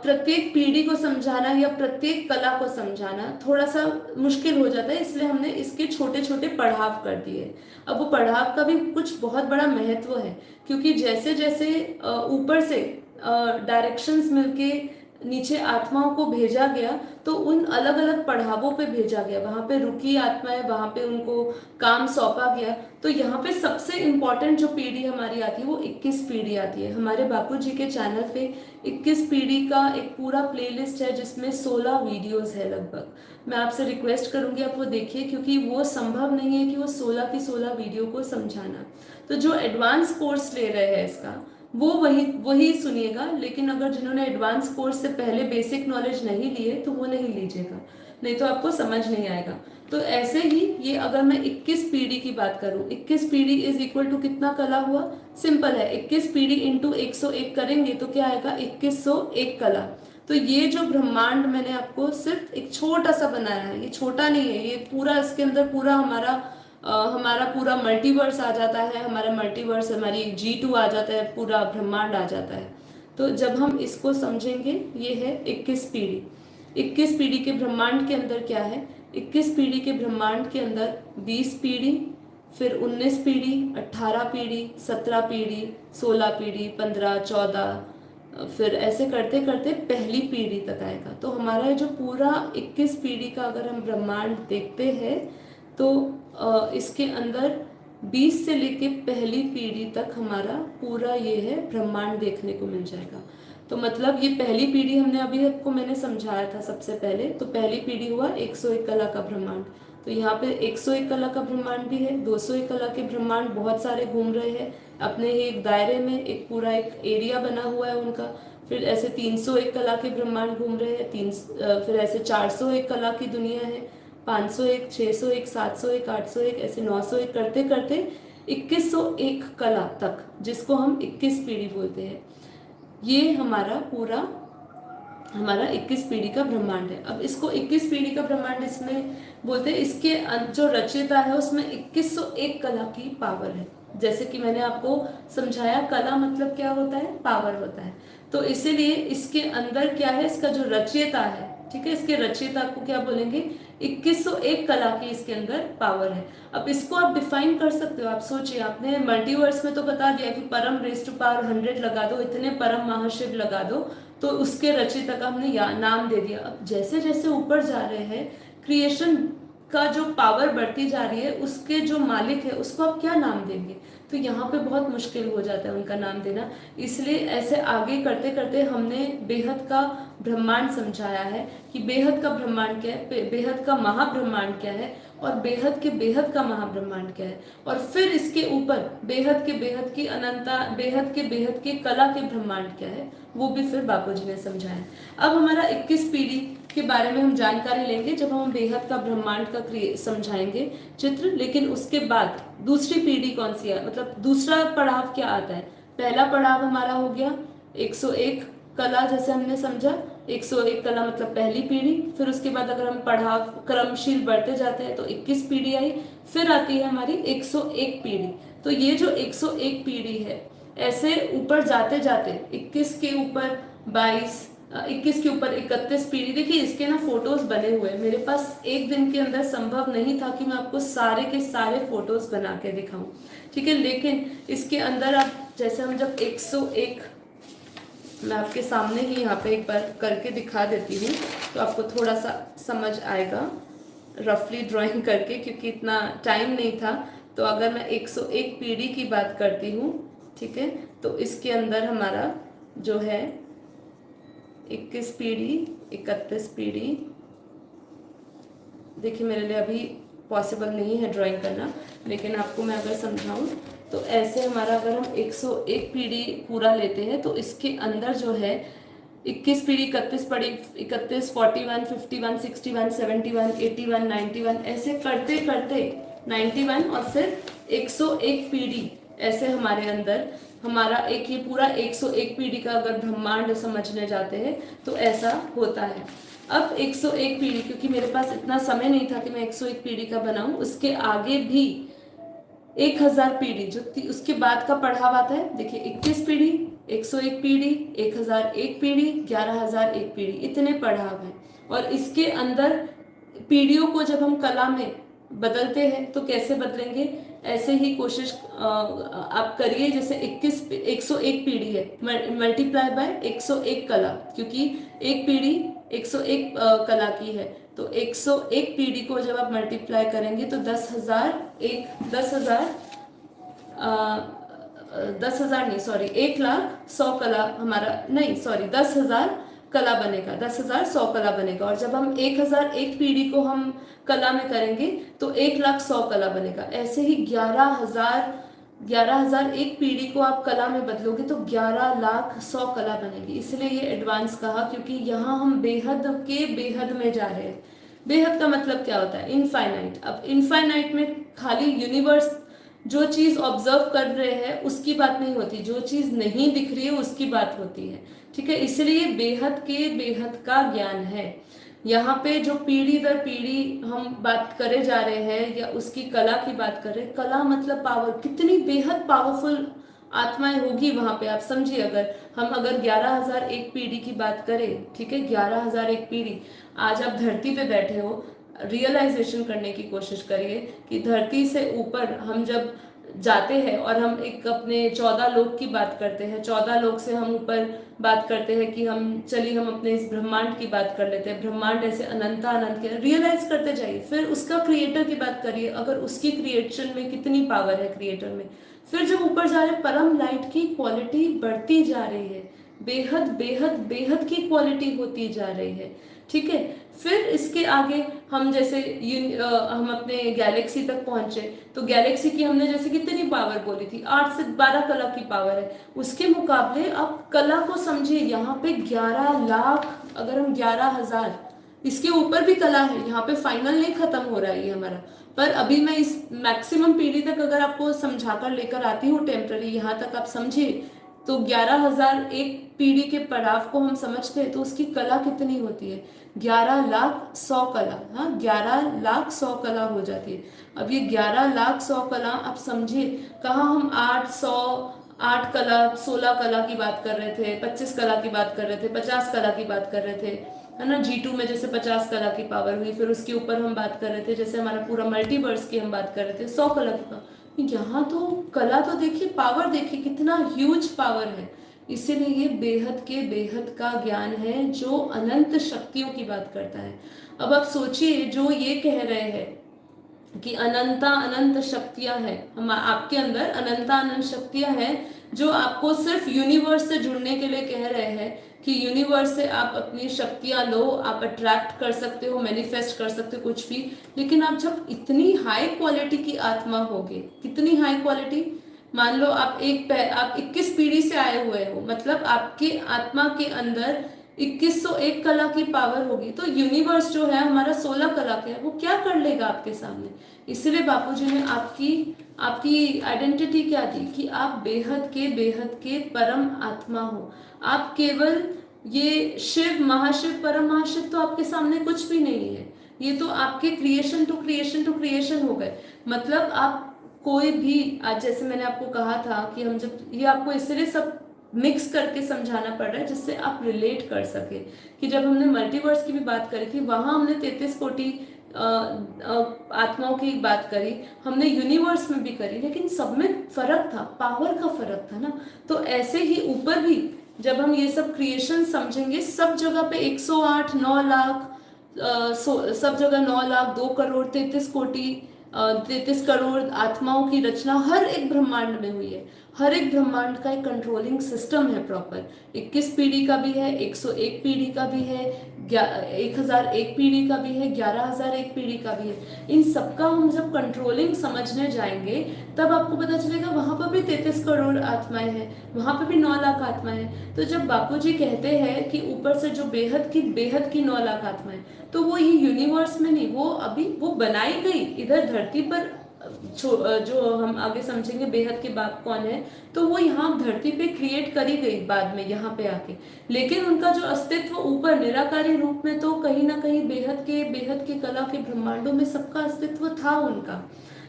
प्रत्येक पीढ़ी को समझाना या प्रत्येक कला को समझाना थोड़ा सा मुश्किल हो जाता है, इसलिए हमने इसके छोटे छोटे पढ़ाव कर दिए। अब वो पढ़ाव का भी कुछ बहुत बड़ा महत्व है, क्योंकि जैसे जैसे ऊपर से डायरेक्शंस मिलके नीचे आत्माओं को भेजा गया, तो उन अलग अलग पढ़ावों पे भेजा गया, वहां पे रुकी आत्माएं, वहां पे उनको काम सौंपा गया। तो यहाँ पे सबसे इम्पोर्टेंट जो पीढ़ी हमारी आती है वो 21 पीढ़ी आती है। हमारे बापूजी के चैनल पे 21 पीढ़ी का एक पूरा प्लेलिस्ट है जिसमें 16 वीडियोस है लगभग। मैं आपसे रिक्वेस्ट करूंगी आप वो देखिए, क्योंकि वो संभव नहीं है कि वो 16 की 16 वीडियो को समझाना। तो जो एडवांस कोर्स ले रहे हैं इसका, वो वही वही सुनिएगा, लेकिन अगर जिन्होंने एडवांस कोर्स से पहले बेसिक नॉलेज नहीं लिए तो वो नहीं लीजिएगा, नहीं तो आपको समझ नहीं आएगा। तो ऐसे ही ये अगर मैं 21 पीढ़ी की बात करूं, 21 पीढ़ी इज इक्वल टू कितना कला हुआ? सिंपल है, 21 पीढ़ी इंटू 101 करेंगे तो क्या आएगा? 2101 कला। तो ये जो ब्रह्मांड मैंने आपको सिर्फ एक छोटा सा बनाया है, ये छोटा नहीं है, ये पूरा, इसके अंदर पूरा हमारा पूरा मल्टीवर्स आ जाता है, हमारा मल्टीवर्स, हमारी G2 आ जाता है, पूरा ब्रह्मांड आ जाता है। तो जब हम इसको समझेंगे, ये है 21 पीढ़ी। 21 पीढ़ी के ब्रह्मांड के अंदर क्या है? 21 पीढ़ी के ब्रह्मांड के अंदर 20 पीढ़ी, फिर 19 पीढ़ी, 18 पीढ़ी, 17 पीढ़ी, 16 पीढ़ी, 15, 14, फिर ऐसे करते करते पहली पीढ़ी तक आएगा। तो हमारा जो पूरा 21 पीढ़ी का अगर हम ब्रह्मांड देखते हैं तो इसके अंदर 20 से लेके पहली पीढ़ी तक हमारा पूरा ये है ब्रह्मांड देखने को मिल जाएगा। तो मतलब ये पहली पीढ़ी हमने अभी आपको मैंने समझाया था सबसे पहले, तो पहली पीढ़ी हुआ 101 कला का ब्रह्मांड। तो यहाँ पे 101 कला का ब्रह्मांड भी है, 201 कला के ब्रह्मांड बहुत सारे घूम रहे हैं अपने ही एक दायरे में, एक पूरा एक एरिया बना हुआ है उनका। फिर ऐसे 301 कला के ब्रह्मांड घूम रहे हैं, फिर ऐसे 401 कला की दुनिया है, 501, 601, 701, 801, ऐसे 901 करते करते 2101 कला तक, जिसको हम 21 पीढ़ी बोलते हैं। ये हमारा पूरा 21 पीढ़ी का ब्रह्मांड है। अब इसको 21 पीढ़ी का ब्रह्मांड इसमें बोलते हैं, इसके जो रचयिता है उसमें 2101 कला की पावर है। जैसे कि मैंने आपको समझाया, कला मतलब क्या होता है? पावर होता है। तो इसीलिए इसके अंदर क्या है, इसका जो रचयिता है, ठीक है, इसके रचयिता को क्या बोलेंगे? 2101 कला की इसके अंदर पावर है। अब इसको आप डिफाइन कर सकते हो। आप सोचिए, आपने मल्टीवर्स में तो बता दिया कि परम रेज टू पावर 100 लगा दो, इतने परम महाशिव लगा दो, तो उसके रचयिता का हमने नाम दे दिया। अब जैसे जैसे ऊपर जा रहे हैं, क्रिएशन का जो पावर बढ़ती जा रही है, उसके जो मालिक है उसको आप क्या नाम देंगे? तो यहाँ पे बहुत मुश्किल हो जाता है उनका नाम देना। इसलिए ऐसे आगे करते करते हमने बेहद का ब्रह्मांड समझाया है कि बेहद का ब्रह्मांड क्या है, बेहद का महाब्रह्मांड क्या है, और बेहद का महाब्रह्मांड क्या है, और फिर इसके ऊपर बेहद की अनंता, बेहद के कला के ब्रह्मांड क्या है, वो भी फिर बापूजी ने समझाया। अब हमारा 21 पीढ़ी के बारे में हम जानकारी लेंगे जब हम बेहद का ब्रह्मांड का समझाएंगे चित्र। लेकिन उसके बाद दूसरी पीढ़ी कौन सी है, मतलब दूसरा पड़ाव क्या आता है? पहला पड़ाव हमारा हो गया 101 कला, जैसे हमने समझा 101 कला मतलब पहली पीढ़ी। फिर उसके बाद अगर हम पढ़ाव क्रमशील बढ़ते जाते हैं तो 21 पीढ़ी आई, फिर आती है हमारी 101 पीढ़ी। तो ये जो 101 पीढ़ी है, ऐसे ऊपर जाते जाते 21 के ऊपर 22, 21 के ऊपर 31 पीढ़ी। देखिए इसके ना फोटोज बने हुए हैं, मेरे पास एक दिन के अंदर संभव नहीं था कि मैं आपको सारे के सारे फोटोज बना के दिखाऊं, ठीक है। लेकिन इसके अंदर आप जैसे हम जब 101, मैं आपके सामने ही यहाँ पे एक बार करके दिखा देती हूँ तो आपको थोड़ा सा समझ आएगा रफली ड्राइंग करके, क्योंकि इतना टाइम नहीं था। तो अगर मैं 101 पीढ़ी की बात करती हूँ, ठीक है, तो इसके अंदर हमारा जो है 21 पीढ़ी, 31 पीढ़ी। देखिए मेरे लिए अभी पॉसिबल नहीं है ड्राइंग करना, लेकिन आपको मैं अगर समझाऊं तो ऐसे हमारा अगर हम 101 पीढ़ी पूरा लेते हैं तो इसके अंदर जो है 21 पीढ़ी, 31 पीढ़ी, 31, 41, 51, 61, 71, 81, 91, ऐसे करते करते 91 और फिर 101 पीढ़ी, ऐसे हमारे अंदर हमारा एक ये पूरा 101 पीढ़ी का अगर ब्रह्मांड समझने जाते हैं तो ऐसा होता है। अब 101 पीढ़ी, क्योंकि मेरे पास इतना समय नहीं था कि मैं 101 पीढ़ी का बनाऊं, उसके आगे भी 1000 पीढ़ी जो उसके बाद का पढ़ाव आता है। देखिए 21 पीढ़ी, 101 पीढ़ी, 1001 पीढ़ी, 11001 पीढ़ी, इतने पढ़ाव हैं। और इसके अंदर पीढ़ियों को जब हम कला में बदलते हैं तो कैसे बदलेंगे? ऐसे ही कोशिश आप करिए, जैसे 101 पीढ़ी है, मल्टीप्लाई बाय 101 कला, क्योंकि एक पीढ़ी 101 कला की है। तो 101 पीढ़ी को जब आप मल्टीप्लाई करेंगे तो 10,000 नहीं, सॉरी, 1,00,100 कला हमारा, नहीं सॉरी, 10,000 कला बनेगा, 10,100 कला बनेगा। और जब हम 1,001 पीढ़ी को हम कला में करेंगे तो 1,00,100 कला बनेगा। ऐसे ही 11,000 11,001 पीढ़ी को आप कला में बदलोगे तो 11,00,100 कला बनेगी। इसलिए ये एडवांस कहा, क्योंकि यहाँ हम बेहद के बेहद में जा रहे हैं। बेहद का मतलब क्या होता है? इनफाइनाइट। अब इनफाइनाइट में खाली यूनिवर्स जो चीज ऑब्जर्व कर रहे हैं उसकी बात नहीं होती, जो चीज नहीं दिख रही है उसकी बात होती है। ठीक है, इसलिए बेहद के बेहद का ज्ञान है। यहाँ पे जो पीढ़ी दर पीढ़ी हम बात करे जा रहे हैं या उसकी कला की बात कर रहे हैं, कला मतलब पावर, कितनी बेहद पावरफुल आत्माएं होगी वहां पे। आप समझिए, अगर 11,001 पीढ़ी की बात करें, ठीक है, 11,001 पीढ़ी, आज आप धरती पे बैठे हो, रियलाइजेशन करने की कोशिश करिए कि धरती से ऊपर हम जब जाते हैं और हम एक अपने 14 लोक की बात करते हैं, 14 लोक से हम ऊपर बात करते हैं कि हम अपने इस ब्रह्मांड की बात कर लेते हैं। ब्रह्मांड ऐसे अनंता अनंत के, रियलाइज करते जाइए। फिर उसका क्रिएटर की बात करिए, अगर उसकी क्रिएशन में कितनी पावर है क्रिएटर में। फिर जब ऊपर जा रहे, परम लाइट की क्वालिटी बढ़ती जा रही है, बेहद बेहद बेहद की क्वालिटी होती जा रही है। ठीक है, फिर इसके आगे हम हम अपने गैलेक्सी तक पहुंचे, तो गैलेक्सी की हमने जैसे कितनी पावर बोली थी, 8 से 12 कला की पावर है। उसके मुकाबले आप कला को समझिए, यहाँ पे 11,00,000, अगर हम 11,000, इसके ऊपर भी कला है। यहाँ पे फाइनल नहीं खत्म हो रहा है ये हमारा, पर अभी मैं इस मैक्सिमम पीढ़ी तक अगर आपको समझाकर लेकर आती हूँ, टेम्पररी यहाँ तक आप समझिए, तो 11,001 पीढ़ी के पड़ाव को हम समझते हैं तो उसकी कला कितनी होती है? 11,00,100 कला। हाँ, 11,00,100 कला हो जाती है। अब ये 11,00,100 कला आप समझिए, कहाँ हम 8 कला, 16 कला की बात कर रहे थे, 25 कला की बात कर रहे थे, 50 कला की बात कर रहे थे, है ना। G2 में जैसे 50 कला की पावर हुई, फिर उसके ऊपर हम बात कर रहे थे, जैसे हमारा पूरा मल्टीवर्स की हम बात कर रहे थे, 100 कला की पावर। यहाँ तो कला तो देखिए, पावर देखिए, कितना ह्यूज पावर है। इसीलिए ये बेहद के बेहद का ज्ञान है जो अनंत शक्तियों की बात करता है। अब आप सोचिए, जो ये कह रहे हैं कि अनंता अनंत शक्तियां हैं, हम आपके अंदर अनंता अनंत शक्तियां हैं, जो आपको सिर्फ यूनिवर्स से जुड़ने के लिए कह रहे हैं कि यूनिवर्स से आप अपनी शक्तियां लो, आप अट्रैक्ट कर सकते हो, मैनिफेस्ट कर सकते हो कुछ भी। लेकिन आप जब इतनी हाई क्वालिटी की आत्मा होगे, कितनी हाई क्वालिटी, मान लो आप 21 पीढ़ी से आए हुए हो, मतलब आपके आत्मा के अंदर 2101 कला की पावर होगी, तो यूनिवर्स जो है हमारा 16 कला का है, वो क्या कर लेगा आपके सामने। इसलिए बापूजी ने आपकी आपकी आइडेंटिटी क्या दी कि आप बेहद के परम आत्मा हो। आप केवल ये शिव, महाशिव, परम महाशिव तो आपके सामने कुछ भी नहीं है। ये तो आपके creation to creation to creation हो गए। मतलब आप कोई भी, आज जैसे मैंने आपको कहा था कि हम जब ये आपको इसलिए सब मिक्स करके समझाना पड़ रहा है जिससे आप रिलेट कर सके, कि जब हमने मल्टीवर्स की भी बात करी थी, वहां हमने 33 कोटि आत्माओं की बात करी, हमने यूनिवर्स में भी करी, लेकिन सब में फर्क था, पावर का फर्क था ना। तो ऐसे ही ऊपर भी जब हम ये सब क्रिएशन समझेंगे, सब जगह पे 108, 9 लाख, सब जगह 9 लाख, 2 करोड़, 33 कोटि, 33 करोड़ आत्माओं की रचना हर एक ब्रह्मांड में हुई है। हर एक ब्रह्मांड का एक कंट्रोलिंग सिस्टम है प्रॉपर। 21 पीढ़ी का भी है, 101 पीढ़ी का भी है, 1001 पीढ़ी का भी है, 11,001 पीढ़ी का भी है। इन सबका हम जब कंट्रोलिंग समझने जाएंगे तब आपको पता चलेगा वहां पर भी 33 करोड़ आत्माएं हैं, वहां पर भी 9 लाख आत्माएं हैं। तो जब बापूजी कहते हैं कि ऊपर से जो बेहद की 9 लाख आत्माएं, तो वो ये यूनिवर्स में नहीं, वो अभी वो बनाई गई इधर धरती पर। जो हम आगे समझेंगे बेहद के बाप कौन है, तो वो यहाँ धरती पे क्रिएट करी गई बाद में यहाँ पे आके। लेकिन उनका जो अस्तित्व ऊपर निराकारी रूप में तो कहीं ना कहीं बेहद के कला के ब्रह्मांडों में सबका अस्तित्व था उनका,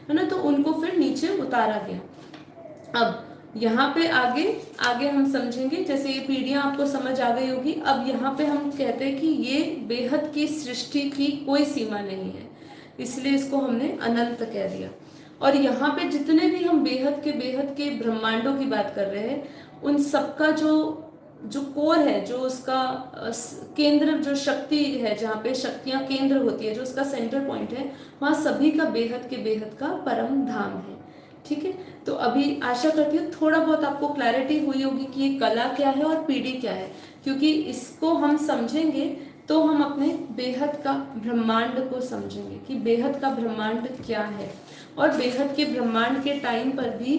है ना। तो उनको फिर नीचे उतारा गया। अब यहाँ पे आगे आगे हम समझेंगे, जैसे ये पीढ़ियां आपको समझ आ गई होगी। अब यहाँ पे हम कहते हैं कि ये बेहद की सृष्टि की कोई सीमा नहीं है, इसलिए इसको हमने अनंत कह दिया। और यहाँ पे जितने भी हम बेहद के ब्रह्मांडों की बात कर रहे हैं, उन सबका जो कोर है, जो उसका केंद्र, जो शक्ति है, जहाँ पे शक्तियां केंद्र होती है, जो उसका सेंटर पॉइंट है, वहाँ सभी का बेहद का परम धाम है। ठीक है, तो अभी आशा करती हूँ थोड़ा बहुत आपको क्लैरिटी हुई होगी कि ये कला क्या है और पीढ़ी क्या है, क्योंकि इसको हम समझेंगे तो हम अपने बेहद का ब्रह्मांड को समझेंगे कि बेहद का ब्रह्मांड क्या है। और बेहद के ब्रह्मांड के टाइम पर भी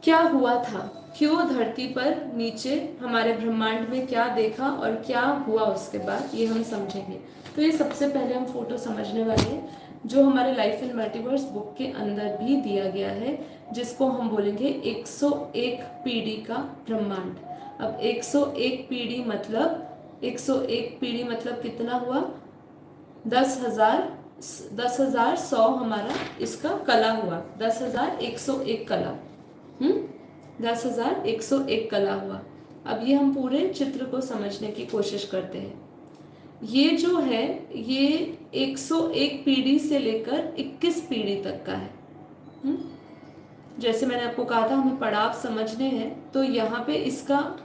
क्या हुआ था, क्यों धरती पर नीचे हमारे ब्रह्मांड में क्या देखा और क्या हुआ उसके बाद, ये हम समझेंगे। तो ये सबसे पहले हम फोटो समझने वाले हैं जो हमारे लाइफ इन मल्टीवर्स बुक के अंदर भी दिया गया है, जिसको हम बोलेंगे 101 पीढ़ी का ब्रह्मांड। अब 101 पीढ़ी मतलब 101 पीढ़ी मतलब कितना हुआ, 10,100 हमारा इसका कला हुआ, 10,101 कला। 10,101 कला हुआ। अब ये हम पूरे चित्र को समझने की कोशिश करते हैं। ये जो है ये 101 पीढ़ी से लेकर 21 पीढ़ी तक का है। जैसे मैंने आपको कहा था हमें पड़ाव समझने हैं, तो यहाँ पे इसका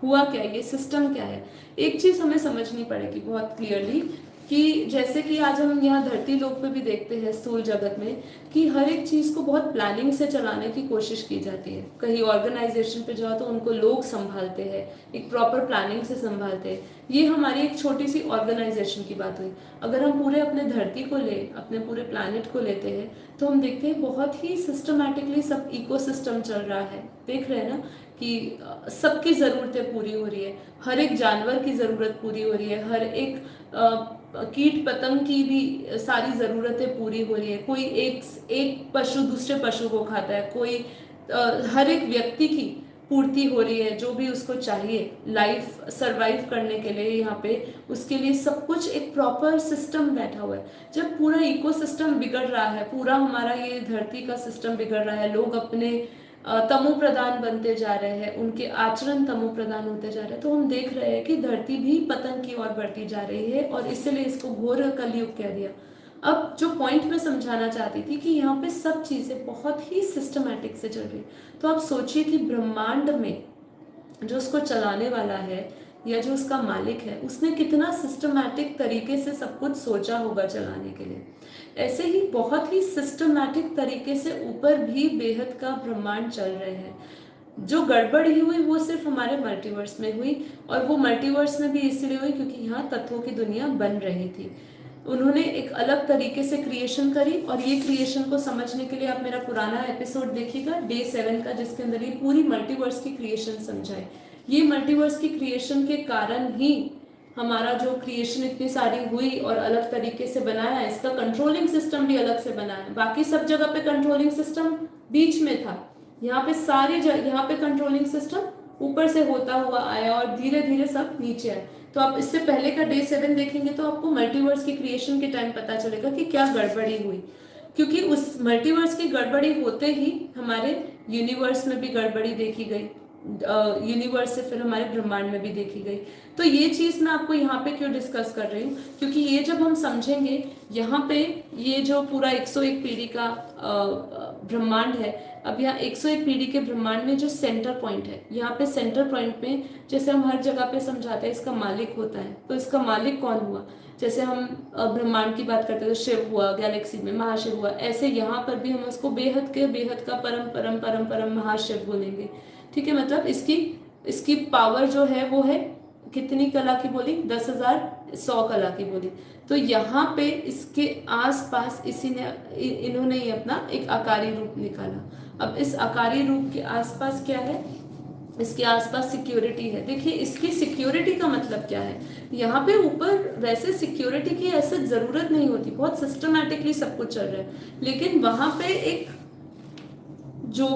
हुआ क्या, ये सिस्टम क्या है। एक चीज हमें समझनी पड़ेगी बहुत क्लियरली कि जैसे कि आज हम यहाँ धरती लोक पे भी देखते हैं स्थूल जगत में कि हर एक चीज को बहुत प्लानिंग से चलाने की कोशिश की जाती है। कहीं ऑर्गेनाइजेशन पे जाओ तो उनको लोग संभालते हैं, एक प्रॉपर प्लानिंग से संभालते हैं। ये हमारी एक छोटी सी ऑर्गेनाइजेशन की बात हुई। अगर हम पूरे अपने धरती को ले, अपने पूरे प्लानिट को लेते हैं, तो हम देखते हैं बहुत ही सिस्टमैटिकली सब इकोसिस्टम चल रहा है। देख रहे हैं ना कि सबकी ज़रूरतें पूरी हो रही है, हर एक जानवर की ज़रूरत पूरी हो रही है, हर एक कीट पतंग की भी सारी ज़रूरतें पूरी हो रही है। कोई एक पशु दूसरे पशु को खाता है, कोई हर एक व्यक्ति की पूर्ति हो रही है जो भी उसको चाहिए लाइफ सरवाइव करने के लिए। यहाँ पे उसके लिए सब कुछ एक प्रॉपर सिस्टम बैठा हुआ है। जब पूरा इकोसिस्टम बिगड़ रहा है, पूरा हमारा ये धरती का सिस्टम बिगड़ रहा है, लोग अपने तमो प्रधान बनते जा रहे हैं, उनके आचरण तमो प्रधान होते जा रहे हैं, तो हम देख रहे हैं कि धरती भी पतन की ओर बढ़ती जा रही है और इसलिए इसको घोर कलयुग कह दिया। अब जो पॉइंट मैं समझाना चाहती थी कि यहाँ पे सब चीजें बहुत ही सिस्टमैटिक से चल रही। तो आप सोचिए कि ब्रह्मांड में जो उसको चलाने वाला है या जो उसका मालिक है, उसने कितना सिस्टमैटिक तरीके से सब कुछ सोचा होगा चलाने के लिए। ऐसे ही बहुत ही सिस्टमैटिक तरीके से ऊपर भी बेहद का ब्रह्मांड चल रहे हैं। जो गड़बड़ी हुई वो सिर्फ हमारे मल्टीवर्स में हुई, और वो मल्टीवर्स में भी इसलिए हुई क्योंकि यहाँ तत्वों की दुनिया बन रही थी। उन्होंने एक अलग तरीके से क्रिएशन करी, और ये क्रिएशन को समझने के लिए आप मेरा पुराना एपिसोड देखिएगा डे 7 का, जिसके अंदर ये पूरी मल्टीवर्स की क्रिएशन समझाए। ये मल्टीवर्स की क्रिएशन के कारण ही हमारा जो क्रिएशन इतनी सारी हुई और अलग तरीके से बनाया है, इसका कंट्रोलिंग सिस्टम भी अलग से बनाया है। बाकी सब जगह पे कंट्रोलिंग सिस्टम बीच में था, यहाँ पे यहाँ पे कंट्रोलिंग सिस्टम ऊपर से होता हुआ आया और धीरे धीरे सब नीचे आए। तो आप इससे पहले का डे 7 देखेंगे तो आपको मल्टीवर्स की क्रिएशन के टाइम पता चलेगा कि क्या गड़बड़ी हुई, क्योंकि उस मल्टीवर्स की गड़बड़ी होते ही हमारे यूनिवर्स में भी गड़बड़ी देखी गई, यूनिवर्स से फिर हमारे ब्रह्मांड में भी देखी गई। तो ये चीज मैं आपको यहाँ पे क्यों डिस्कस कर रही हूँ, क्योंकि ये जब हम समझेंगे यहाँ पे ये जो पूरा 101 पीढ़ी का ब्रह्मांड है, अब यहाँ 101 पीढ़ी के ब्रह्मांड में जो सेंटर पॉइंट है, यहाँ पे सेंटर पॉइंट में जैसे हम हर जगह पे समझाते हैं इसका मालिक होता है, तो इसका मालिक कौन हुआ। जैसे हम ब्रह्मांड की बात करते हैं तो शिव हुआ, गैलेक्सी में महाशिव हुआ, ऐसे यहाँ पर भी हम उसको बेहद का परम परम परम परम महाशिव बोलेंगे। ठीक है, मतलब इसकी पावर जो है वो है कितनी कला की बोली, 10,100 कला की बोली। तो यहाँ पे इसके आसपास इन्होंने ही अपना एक आकारी रूप निकाला। अब इस आकारी रूप के आसपास क्या है, इसके आसपास सिक्योरिटी है। देखिए इसकी सिक्योरिटी का मतलब क्या है, यहाँ पे ऊपर वैसे सिक्योरिटी की ऐसे जरूरत नहीं होती, बहुत सिस्टमैटिकली सब कुछ चल रहा है, लेकिन वहां पे एक जो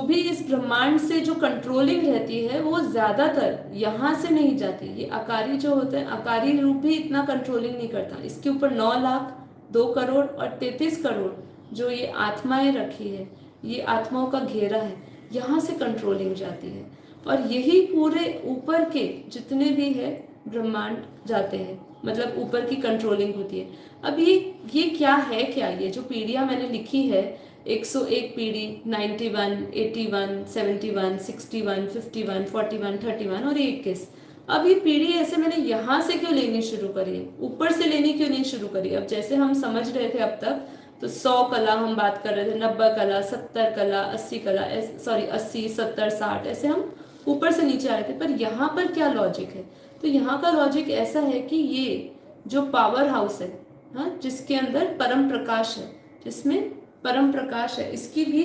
भी इस ब्रह्मांड से जो कंट्रोलिंग रहती है वो ज्यादातर यहाँ से नहीं जाती। ये आकारी जो होता है, आकारी रूप भी इतना कंट्रोलिंग नहीं करता। इसके ऊपर 9 लाख 2 करोड़ और 33 करोड़ जो ये आत्माएं रखी है, ये आत्माओं का घेरा है, यहाँ से कंट्रोलिंग जाती है। और यही पूरे ऊपर के जितने भी है ब्रह्मांड जाते हैं, मतलब ऊपर की कंट्रोलिंग होती है। अब ये क्या है, क्या ये जो पीढ़ियाँ मैंने लिखी है 101 पीढ़ी, 91, 81, 71, 61, 51, 41, 31 और 21। अब ये पीढ़ी ऐसे मैंने यहाँ से क्यों लेनी शुरू करी है, ऊपर से लेनी क्यों नहीं शुरू करी। अब जैसे हम समझ रहे थे अब तक तो 100 कला हम बात कर रहे थे, 90 कला, 70 कला, 80 कला, सॉरी 80, 70, 60, ऐसे हम ऊपर से नीचे आ रहे थे। पर यहाँ पर क्या लॉजिक है, तो यहाँ का लॉजिक ऐसा है कि ये जो पावर हाउस है, हाँ, जिसके अंदर परम प्रकाश है, जिसमें परम प्रकाश है, इसकी भी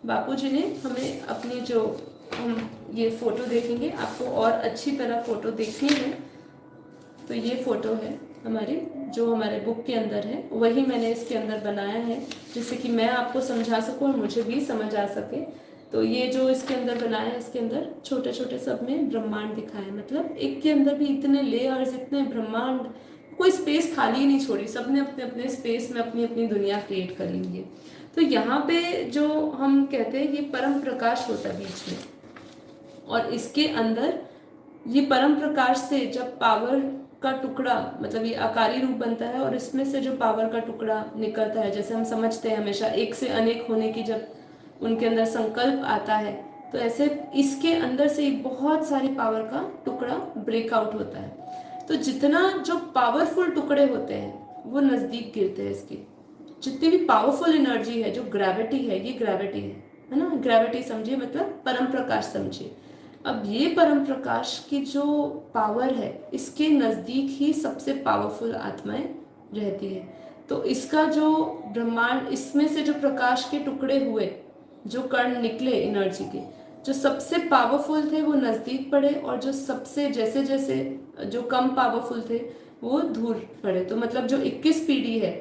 बापूजी ने हमें अपनी जो हम ये फ़ोटो देखेंगे, आपको और अच्छी तरह फ़ोटो देखनी है तो ये फ़ोटो है हमारी, जो हमारे बुक के अंदर है, वही मैंने इसके अंदर बनाया है जिससे कि मैं आपको समझा सकूं और मुझे भी समझ आ सके। तो ये जो इसके अंदर बनाया है, इसके अंदर छोटे छोटे सब में ब्रह्मांड दिखा है, मतलब एक के अंदर भी इतने लेयर्स, इतने ब्रह्मांड, कोई स्पेस खाली नहीं छोड़ी, सबने अपने अपने स्पेस में अपनी अपनी दुनिया क्रिएट करी हुई है। तो यहाँ पे जो हम कहते हैं ये परम प्रकाश होता है बीच में, और इसके अंदर ये परम प्रकाश से जब पावर का टुकड़ा, मतलब ये आकारी रूप बनता है और इसमें से जो पावर का टुकड़ा निकलता है, जैसे हम समझते हैं हमेशा एक से अनेक होने की जब उनके अंदर संकल्प आता है, तो ऐसे इसके अंदर से बहुत सारी पावर का टुकड़ा ब्रेकआउट होता है। तो जितना जो पावरफुल टुकड़े होते हैं वो नज़दीक गिरते हैं इसके, जितनी भी पावरफुल एनर्जी है, जो ग्रेविटी है, ये ग्रेविटी है ना, ग्रेविटी समझिए, मतलब परम प्रकाश समझिए। अब ये परम प्रकाश की जो पावर है, इसके नज़दीक ही सबसे पावरफुल आत्माएं रहती है। तो इसका जो ब्रह्मांड, इसमें से जो प्रकाश के टुकड़े हुए, जो कण निकले एनर्जी के, जो सबसे पावरफुल थे वो नज़दीक पड़े, और जो सबसे जैसे जैसे जो कम पावरफुल थे वो दूर पड़े। तो मतलब जो 21 पीढ़ी है,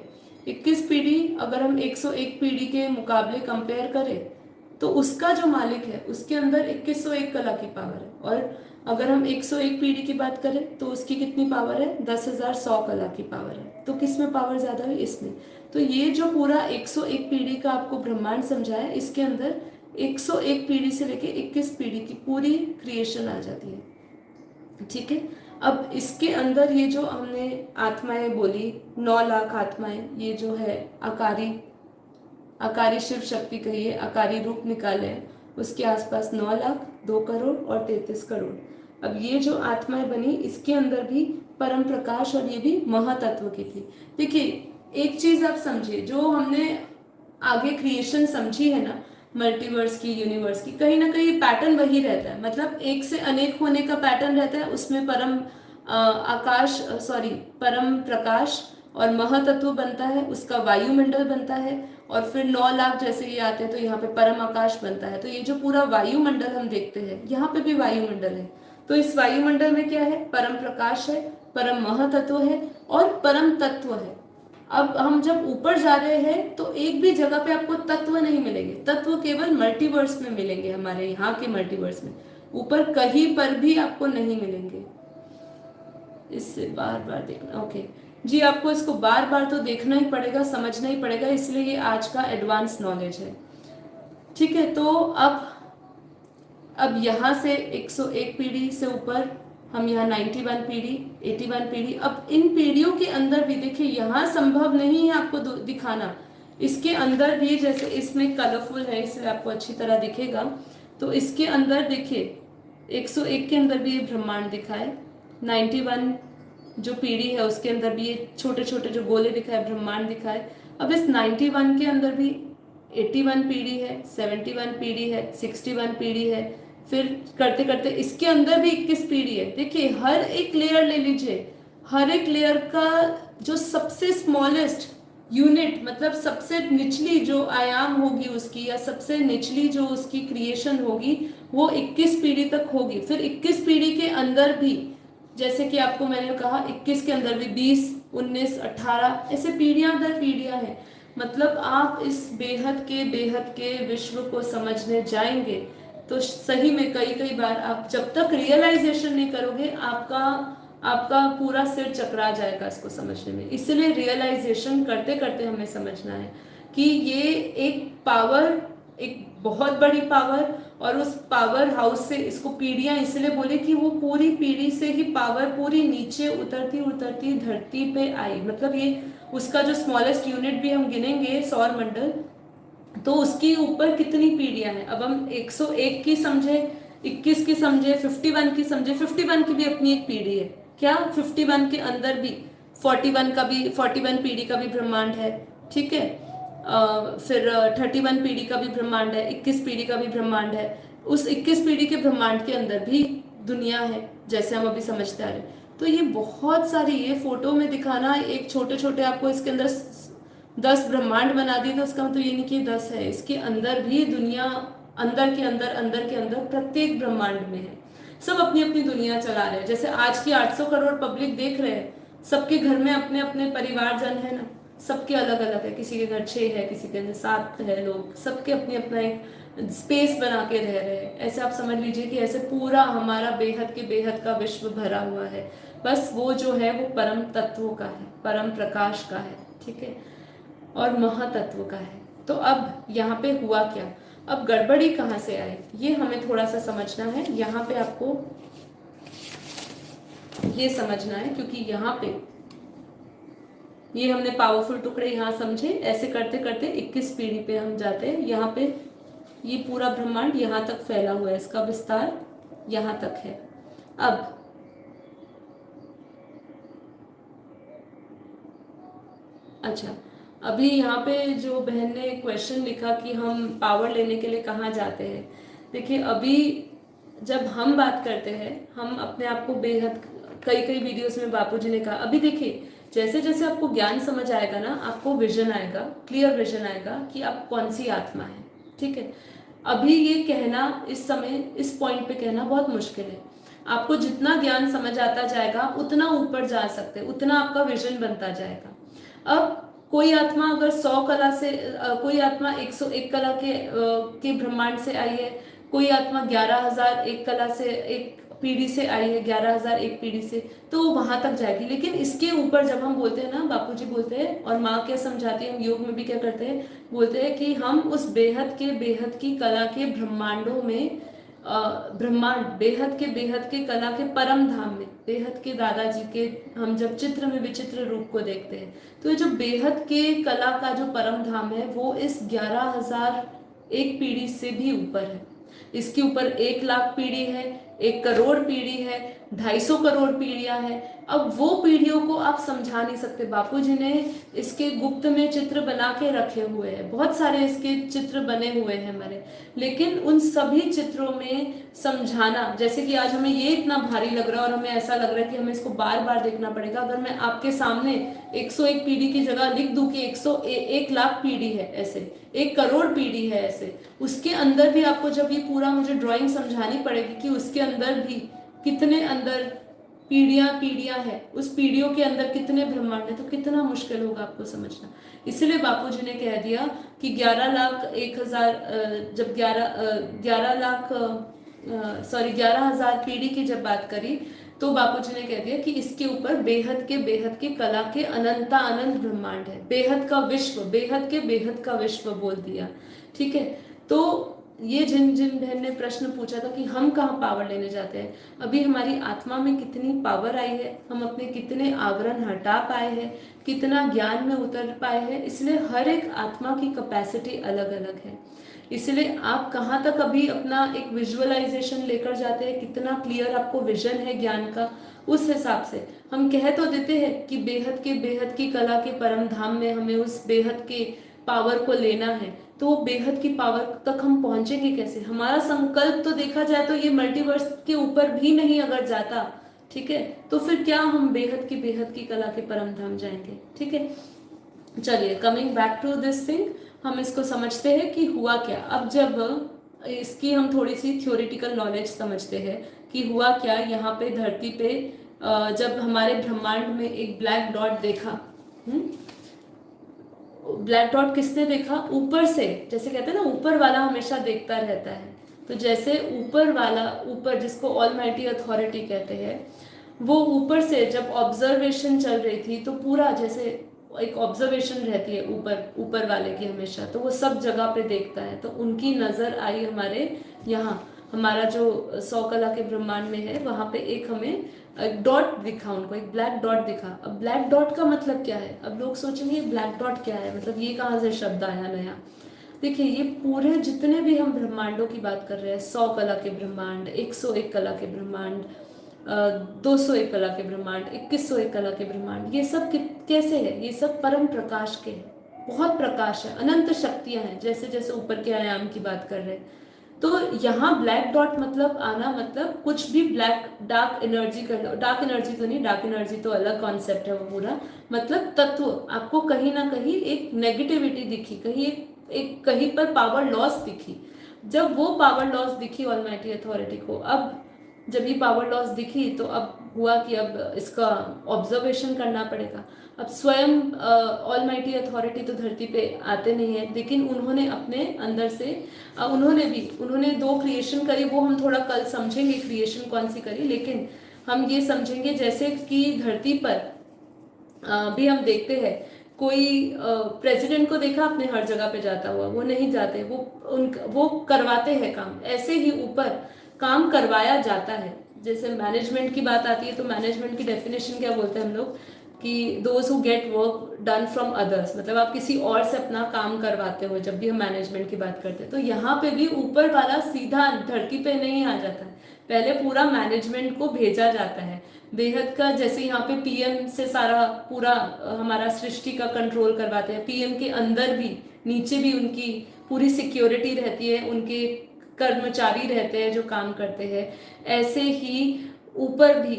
21 पीढ़ी अगर हम 101 पीढ़ी के मुकाबले कंपेयर करें तो उसका जो मालिक है उसके अंदर 2101 कला की पावर है, और अगर हम 101 पीढ़ी की बात करें तो उसकी कितनी पावर है, 10,100 कला की पावर है। तो किस में पावर ज़्यादा है, इसमें। तो ये जो पूरा 101 पीढ़ी का आपको ब्रह्मांड समझाया, इसके अंदर 101 पीढ़ी से लेके 21 पीढ़ी की पूरी क्रिएशन आ जाती है, ठीक है। अब इसके अंदर ये जो हमने आत्माएं बोली, 9 लाख आत्माएं, ये जो है आकारी शिव शक्ति कहिए, आकारी रूप निकाले हैं, उसके आसपास 9 लाख, 2 करोड़ और 33 करोड़। अब ये जो आत्माएं बनी, इसके अंदर भी परम प्रकाश, और ये भी महातत्व की थी। देखिए एक चीज आप समझिए, जो हमने आगे क्रिएशन समझी है ना, मल्टीवर्स की, यूनिवर्स की, कहीं ना कहीं पैटर्न वही रहता है, मतलब एक से अनेक होने का पैटर्न रहता है। उसमें परम प्रकाश और महातत्व बनता है, उसका वायुमंडल बनता है, और फिर 9 लाख जैसे ये आते हैं तो यहाँ पे परम आकाश बनता है। तो ये जो पूरा वायुमंडल हम देखते हैं, यहाँ पे भी वायुमंडल है। तो इस वायुमंडल में क्या है, परम प्रकाश है, परम महातत्व है और परम तत्व है। अब हम जब ऊपर जा रहे हैं तो एक भी जगह पे आपको तत्व नहीं मिलेंगे, तत्व केवल मल्टीवर्स में मिलेंगे, हमारे यहाँ के मल्टीवर्स में, ऊपर कहीं पर भी आपको नहीं मिलेंगे। इससे बार बार देखना, ओके जी, आपको इसको बार बार तो देखना ही पड़ेगा, समझना ही पड़ेगा, इसलिए ये आज का एडवांस नॉलेज है, ठीक है। तो अब यहाँ से 101 पीढ़ी से ऊपर हम यहाँ 91 पीढ़ी, 81 पीढ़ी। अब इन पीढ़ियों के अंदर भी देखिए, यहाँ संभव नहीं है आपको दिखाना, इसके अंदर भी जैसे इसमें कलरफुल है, इससे आपको अच्छी तरह दिखेगा। तो इसके अंदर देखिए 101 के अंदर भी ये ब्रह्मांड दिखा है, 91 जो पीढ़ी है उसके अंदर भी ये छोटे छोटे जो गोले दिखाए, ब्रह्मांड दिखाए। अब इस 91 के अंदर भी 81 पीढ़ी है, 71 पीढ़ी है, 61 पीढ़ी है, फिर करते करते इसके अंदर भी 21 पीढ़ी है। देखिए हर एक लेयर ले लीजिए, हर एक लेयर का जो सबसे स्मॉलेस्ट यूनिट, मतलब सबसे निचली जो आयाम होगी उसकी, या सबसे निचली जो उसकी क्रिएशन होगी, वो 21 पीढ़ी तक होगी। फिर 21 पीढ़ी के अंदर भी, जैसे कि आपको मैंने कहा, 21 के अंदर भी 20, 19, 18 ऐसे पीढ़ियां दर पीढ़ियां हैं। मतलब आप इस बेहद के विश्व को समझने जाएंगे तो सही में कई कई बार आप जब तक रियलाइजेशन नहीं करोगे, आपका पूरा सिर चकरा जाएगा इसको समझने में। इसलिए रियलाइजेशन करते करते हमें समझना है कि ये एक पावर, एक बहुत बड़ी पावर, और उस पावर हाउस से, इसको पीढ़ियां इसलिए बोले कि वो पूरी पीढ़ी से ही पावर पूरी नीचे उतरती उतरती धरती पे आई। मतलब ये उसका जो स्मॉलेस्ट यूनिट भी हम गिनेंगे, सौर मंडल, तो उसकी ऊपर कितनी पीढ़ियां हैं। अब हम 101 की समझे, 21 की समझे, 51 की समझे, 51 की भी अपनी एक पीढ़ी है। क्या 51 के अंदर भी 41 पीढ़ी का भी ब्रह्मांड है, ठीक है। फिर 31 पीढ़ी का भी ब्रह्मांड है, 21 पीढ़ी का भी ब्रह्मांड है। उस 21 पीढ़ी के ब्रह्मांड के अंदर भी दुनिया है, जैसे हम अभी समझते आ रहे हैं। तो ये बहुत सारी, ये फोटो में दिखाना, एक छोटे छोटे आपको इसके अंदर 10 ब्रह्मांड बना दिए तो उसका मतलब ये नहीं कि 10 है, इसके अंदर भी दुनिया अंदर के अंदर अंदर के अंदर प्रत्येक ब्रह्मांड में है। सब अपनी अपनी दुनिया चला रहे हैं। जैसे आज की 800 करोड़ पब्लिक देख रहे हैं, सबके घर में अपने अपने परिवारजन है ना, सबके अलग अलग है, किसी के घर 6 है, किसी के घर 7 है, लोग सबके अपनी अपना एक स्पेस बना के रह रहे हैं। ऐसे आप समझ लीजिए कि ऐसे पूरा हमारा बेहद के बेहद का विश्व भरा हुआ है। बस वो जो है वो परम तत्वों का है, परम प्रकाश का है, ठीक है, और महातत्व का है। तो अब यहाँ पे हुआ क्या, अब गड़बड़ी कहाँ से आई, ये हमें थोड़ा सा समझना है। यहाँ पे आपको ये समझना है, क्योंकि यहाँ पे ये हमने पावरफुल टुकड़े यहाँ समझे, ऐसे करते करते 21 पीढ़ी पे हम जाते हैं। यहाँ पे ये पूरा ब्रह्मांड यहाँ तक फैला हुआ है, इसका विस्तार यहाँ तक है। अब अच्छा, अभी यहाँ पे जो बहन ने क्वेश्चन लिखा कि हम पावर लेने के लिए कहाँ जाते हैं, देखिए अभी जब हम बात करते हैं, हम अपने आप को बेहद, कई कई वीडियोस में बापूजी ने कहा, अभी देखिए जैसे जैसे आपको ज्ञान समझ आएगा ना, आपको विजन आएगा, क्लियर विजन आएगा कि आप कौन सी आत्मा है, ठीक है। अभी ये कहना इस समय इस पॉइंट पे कहना बहुत मुश्किल है। आपको जितना ज्ञान समझ आता जाएगा आप उतना ऊपर जा सकते हैं, उतना आपका विजन बनता जाएगा। अब कोई आत्मा अगर 100 कला से कोई आत्मा 101 कला के ब्रह्मांड से आई है, कोई आत्मा 11,001 कला से एक पीढ़ी से आई है, 11,001 पीढ़ी से, तो वो वहां तक जाएगी। लेकिन इसके ऊपर जब हम बोलते हैं ना, बापूजी बोलते हैं और माँ क्या समझाती है, हम योग में भी क्या करते हैं, बोलते हैं कि हम उस बेहद के बेहद की कला के ब्रह्मांडों में, ब्रह्मांड बेहद के कला के परम धाम में, बेहद के दादाजी के हम जब चित्र में विचित्र रूप को देखते हैं, तो ये जो बेहद के कला का जो परम धाम है वो इस 11,001 पीढ़ी से भी ऊपर है। इसके ऊपर 1 लाख पीढ़ी है, 1 करोड़ पीढ़ी है, 250 करोड़ पीढ़ियां हैं। अब वो पीढ़ियों को आप समझा नहीं सकते। बापूजी ने इसके गुप्त में चित्र बना के रखे हुए हैं, बहुत सारे इसके चित्र बने हुए हैं हमारे, लेकिन उन सभी चित्रों में समझाना, जैसे कि आज हमें ये इतना भारी लग रहा है और हमें ऐसा लग रहा है कि हमें इसको बार बार देखना पड़ेगा। अगर मैं आपके सामने 101 पीढ़ी की जगह लिख दूं कि 101 लाख पीढ़ी है, ऐसे 1 करोड़ पीढ़ी है, ऐसे उसके अंदर भी आपको जब ये पूरा मुझे ड्राइंग समझानी पड़ेगी कि उसके अंदर भी कितने अंदर पीढ़ियां हैं, उस पीढ़ियों के अंदर कितने ब्रह्मांड है, तो कितना मुश्किल होगा आपको समझना। इसलिए बापूजी ने कह दिया कि 11,01,000 जब 11,000 पीढ़ी की जब बात करी, तो बापूजी ने कह दिया कि इसके ऊपर बेहद के कला के अनंता अनंत ब्रह्मांड है, बेहद का विश्व, बेहद का विश्व बोल दिया, ठीक है। तो ये जिन जिन बहन ने प्रश्न पूछा था कि हम कहाँ पावर लेने जाते हैं, अभी हमारी आत्मा में कितनी पावर आई है, हम अपने कितने आवरण हटा पाए हैं, कितना ज्ञान में उतर पाए हैं, इसलिए हर एक आत्मा की कैपेसिटी अलग अलग है। इसलिए आप कहाँ तक अभी अपना एक विजुअलाइजेशन लेकर जाते हैं, कितना क्लियर आपको विजन है ज्ञान का, उस हिसाब से हम कह तो देते हैं कि बेहद की कला के परम धाम में हमें उस बेहद के पावर को लेना है। तो वो बेहद की पावर तक हम पहुंचेंगे कैसे? हमारा संकल्प तो देखा जाए तो ये मल्टीवर्स के ऊपर भी नहीं अगर जाता, ठीक है, तो फिर क्या हम बेहद की कला के परम धाम जाएंगे, ठीक है। चलिए, coming back to this thing, हम इसको समझते हैं कि हुआ क्या। अब जब इसकी हम थोड़ी सी थ्योरेटिकल नॉलेज समझते हैं कि हुआ क्या यहाँ पे धरती पे, जब हमारे ब्रह्मांड में एक ब्लैक डॉट देखा, ब्लैक डॉट किसने देखा? ऊपर से, जैसे कहते हैं ना ऊपर वाला हमेशा देखता रहता है, तो जैसे ऊपर वाला, ऊपर जिसको ऑलमाइटी अथॉरिटी कहते हैं, वो ऊपर से जब ऑब्जर्वेशन चल रही थी तो पूरा जैसे एक ऑब्जर्वेशन रहती है ऊपर वाले की हमेशा, तो वो सब जगह पे देखता है। तो उनकी नजर आई हमारे यहाँ, हमारा जो 100 कला के ब्रह्मांड में है वहां पे एक हमें डॉट दिखा, उनको एक ब्लैक डॉट दिखा। अब ब्लैक डॉट का मतलब क्या है? अब लोग सोचेंगे ब्लैक डॉट क्या है, मतलब ये कहाँ से शब्द आया नया। देखिए, ये पूरे जितने भी हम ब्रह्मांडों की बात कर रहे हैं, 100 कला के ब्रह्मांड, 101 कला के ब्रह्मांड, 201 कला के ब्रह्मांड, 2101 कला के ब्रह्मांड, ये सब कैसे है? ये सब परम प्रकाश के हैं, बहुत प्रकाश है, अनंत शक्तियां हैं, जैसे जैसे ऊपर के आयाम की बात कर रहे हैं। तो यहाँ ब्लैक डॉट मतलब आना मतलब कुछ भी ब्लैक डार्क एनर्जी कर लो, डार्क एनर्जी तो नहीं, डार्क एनर्जी तो अलग कॉन्सेप्ट है वो पूरा, मतलब तत्व आपको कहीं ना कहीं एक नेगेटिविटी दिखी, कहीं एक कहीं पर पावर लॉस दिखी। जब वो पावर लॉस दिखी ऑलमाइटी अथॉरिटी को, अब जब ये पावर लॉस दिखी तो अब हुआ कि अब इसका ऑब्जर्वेशन करना पड़ेगा। अब स्वयं ऑलमाइटी अथॉरिटी तो धरती पे आते नहीं है, लेकिन उन्होंने अपने अंदर से उन्होंने दो क्रिएशन करी, वो हम थोड़ा कल समझेंगे क्रिएशन कौन सी करी, लेकिन हम ये समझेंगे जैसे कि धरती पर भी हम देखते हैं कोई प्रेसिडेंट को देखा आपने हर जगह पे जाता हुआ, वो नहीं जाते, वो करवाते हैं काम, ऐसे ही ऊपर काम करवाया जाता है। जैसे मैनेजमेंट की बात आती है तो मैनेजमेंट की डेफिनेशन क्या बोलते हैं हम लोग कि those who get work done from others, मतलब आप किसी और से अपना काम करवाते हो। जब भी हम मैनेजमेंट की बात करते हैं तो यहाँ पे भी ऊपर वाला सीधा धरती पे नहीं आ जाता है, पहले पूरा मैनेजमेंट को भेजा जाता है। बेहद का जैसे यहाँ पे पीएम से सारा पूरा हमारा सृष्टि का कंट्रोल करवाते हैं, पीएम के अंदर भी नीचे भी उनकी पूरी सिक्योरिटी रहती है, उनके कर्मचारी रहते हैं जो काम करते हैं। ऐसे ही ऊपर भी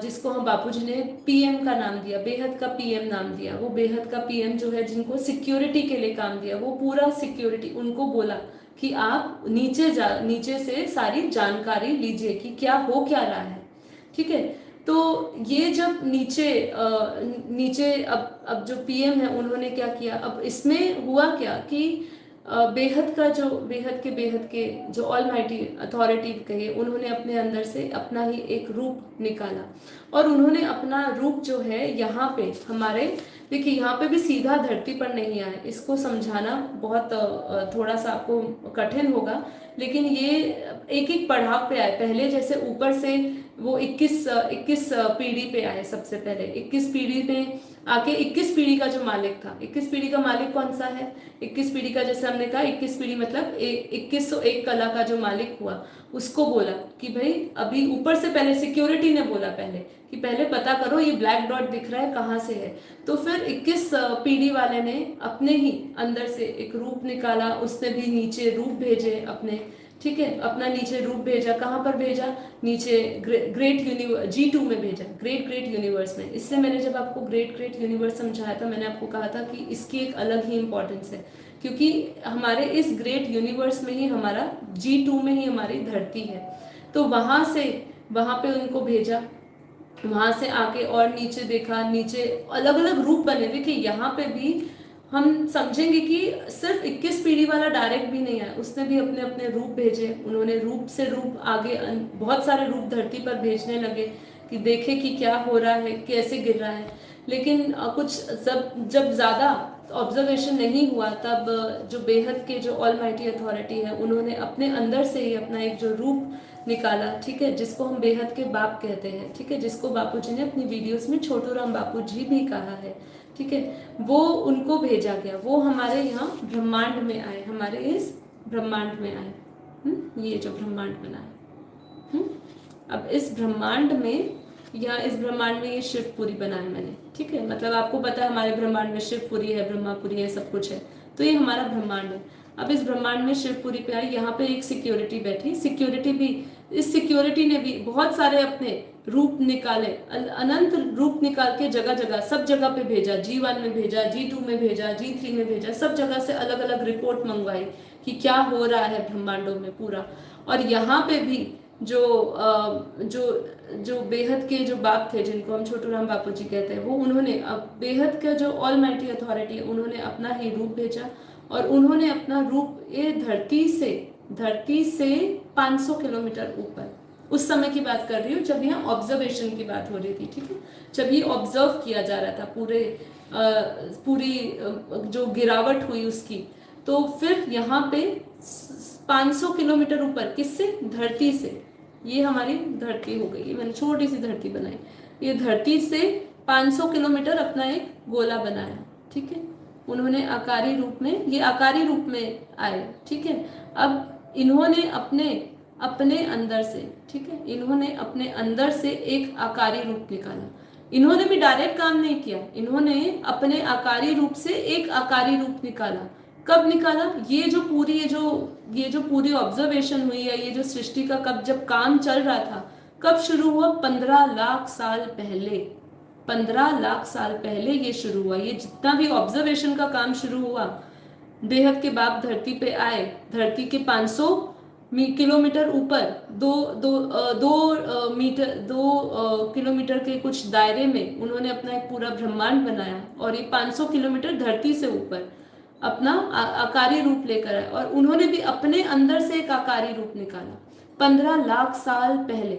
जिसको हम बापूजी ने पीएम का नाम दिया, बेहद का पीएम नाम दिया, वो बेहद का पीएम जो है जिनको सिक्योरिटी के लिए काम दिया, वो पूरा सिक्योरिटी उनको बोला कि आप नीचे से सारी जानकारी लीजिए कि क्या हो क्या रहा है, ठीक है। तो ये जब नीचे अब जो पीएम है उन्होंने क्या किया, अब इसमें हुआ क्या कि बेहद के जो ऑलमाइटी अथॉरिटी कहे, उन्होंने अपने अंदर से अपना ही एक रूप निकाला, और उन्होंने अपना रूप जो है यहाँ पे हमारे देखिए यहाँ पे भी सीधा धरती पर नहीं आए, इसको समझाना बहुत थोड़ा सा आपको कठिन होगा, लेकिन ये एक एक पड़ाव पे आए। पहले जैसे ऊपर से वो 21 पीढ़ी पे आए, सबसे पहले 21 पीढ़ी में आके 21 पीढ़ी का जो मालिक था, 21 पीढ़ी का मालिक कौन सा है, 21 पीढ़ी का जैसे हमने कहा 21 पीढ़ी मतलब 2101 कला का जो मालिक हुआ, उसको बोला कि भाई अभी ऊपर से पहले सिक्योरिटी ने बोला पहले कि पहले पता करो ये ब्लैक डॉट दिख रहा है कहाँ से है। तो फिर 21 पीढ़ी वाले ने अपने ही अंदर से एक रूप निकाला, उसने भी नीचे रूप भेजे अपने, ठीक है, अपना नीचे रूप भेजा, कहाँ पर भेजा, नीचे ग्रेट यूनिवर्स G2 में भेजा, ग्रेट यूनिवर्स में। इसलिए मैंने जब आपको ग्रेट यूनिवर्स समझाया था, मैंने आपको कहा था कि इसकी एक अलग ही इंपॉर्टेंस है, क्योंकि हमारे इस ग्रेट यूनिवर्स में ही हमारा G2 में ही हमारी धरती है। तो वहाँ पे उनको भेजा, वहाँ से आके और नीचे देखा, नीचे अलग अलग रूप बने। देखिए यहाँ पे भी हम समझेंगे कि सिर्फ 21 पीढ़ी वाला डायरेक्ट भी नहीं आया, उसने भी अपने अपने रूप भेजे, उन्होंने रूप से रूप आगे बहुत सारे रूप धरती पर भेजने लगे कि देखे कि क्या हो रहा है, कैसे गिर रहा है। लेकिन कुछ जब ज़्यादा ऑब्जर्वेशन नहीं हुआ, तब जो बेहद के जो ऑलमाइटी अथॉरिटी है उन्होंने अपने अंदर से ही अपना एक जो रूप निकाला, ठीक है, जिसको हम बेहद के बाप कहते हैं, ठीक है, जिसको बापूजी ने अपनी वीडियोस में छोटू राम बापूजी भी कहा है, ठीक है, वो उनको भेजा गया, वो हमारे यहाँ ब्रह्मांड में आए, हमारे इस ब्रह्मांड में आए। ये जो ब्रह्मांड बना है, अब इस ब्रह्मांड में इस ब्रह्मांड में ये शिवपुरी बना है मैंने, ठीक है, मतलब आपको पता है हमारे ब्रह्मांड में शिवपुरी है, ब्रह्मापुरी है, सब कुछ है, तो ये हमारा ब्रह्मांड है। अब इस ब्रह्मांड में शिवपुरी पे आई, यहाँ पे एक सिक्योरिटी बैठी, इस सिक्योरिटी ने भी बहुत सारे अपने रूप निकाले, अनंत रूप निकाल के जगह जगह सब जगह पे भेजा, G1 में भेजा, G2 में भेजा, G3 में भेजा, सब जगह से अलग अलग रिपोर्ट मंगवाई कि क्या हो रहा है ब्रह्मांडों में पूरा। और यहाँ पे भी जो बेहद के जो बाप थे, जिनको हम छोटू राम बापूजी कहते हैं, वो उन्होंने अब बेहद का जो ऑलमाइटी अथॉरिटी है उन्होंने अपना ही रूप भेजा, और उन्होंने अपना रूप ये धरती से 500 किलोमीटर ऊपर, उस समय की बात कर रही हूँ जब यहाँ ऑब्जर्वेशन की बात हो रही थी, ठीक है, जब ये ऑब्जर्व किया जा रहा था पूरी जो गिरावट हुई उसकी, तो फिर यहाँ पे 500 किलोमीटर ऊपर, किससे, धरती से, ये हमारी धरती हो गई, मैंने छोटी सी धरती बनाई, ये धरती से 500 किलोमीटर अपना एक गोला बनाया, ठीक है, उन्होंने आकारी रूप में आए, ठीक है। अब इन्होंने अपने अंदर से, ठीक है, इन्होंने अपने अंदर से एक आकारी रूप निकाला, इन्होंने भी डायरेक्ट काम नहीं किया, इन्होंने अपने आकारी रूप से एक आकारी रूप निकाला, कब निकाला? ये जो पूरी ऑब्जर्वेशन हुई है, ये जो सृष्टि का कब जब काम चल रहा था, कब शुरू हुआ? 15 लाख साल पहले। 15 लाख साल पहले ये शुरू हुआ। ये जितना भी ऑब्जर्वेशन का काम शुरू हुआ, बेहद के बाप धरती पे आए, धरती के 500 किलोमीटर ऊपर, दो दो दो मीटर 2 किलोमीटर के कुछ दायरे में उन्होंने अपना एक पूरा ब्रह्मांड बनाया, और ये 500 किलोमीटर धरती से ऊपर अपना आकारी रूप लेकर आए, और उन्होंने भी अपने अंदर से एक आकारी रूप निकाला 15 लाख साल पहले।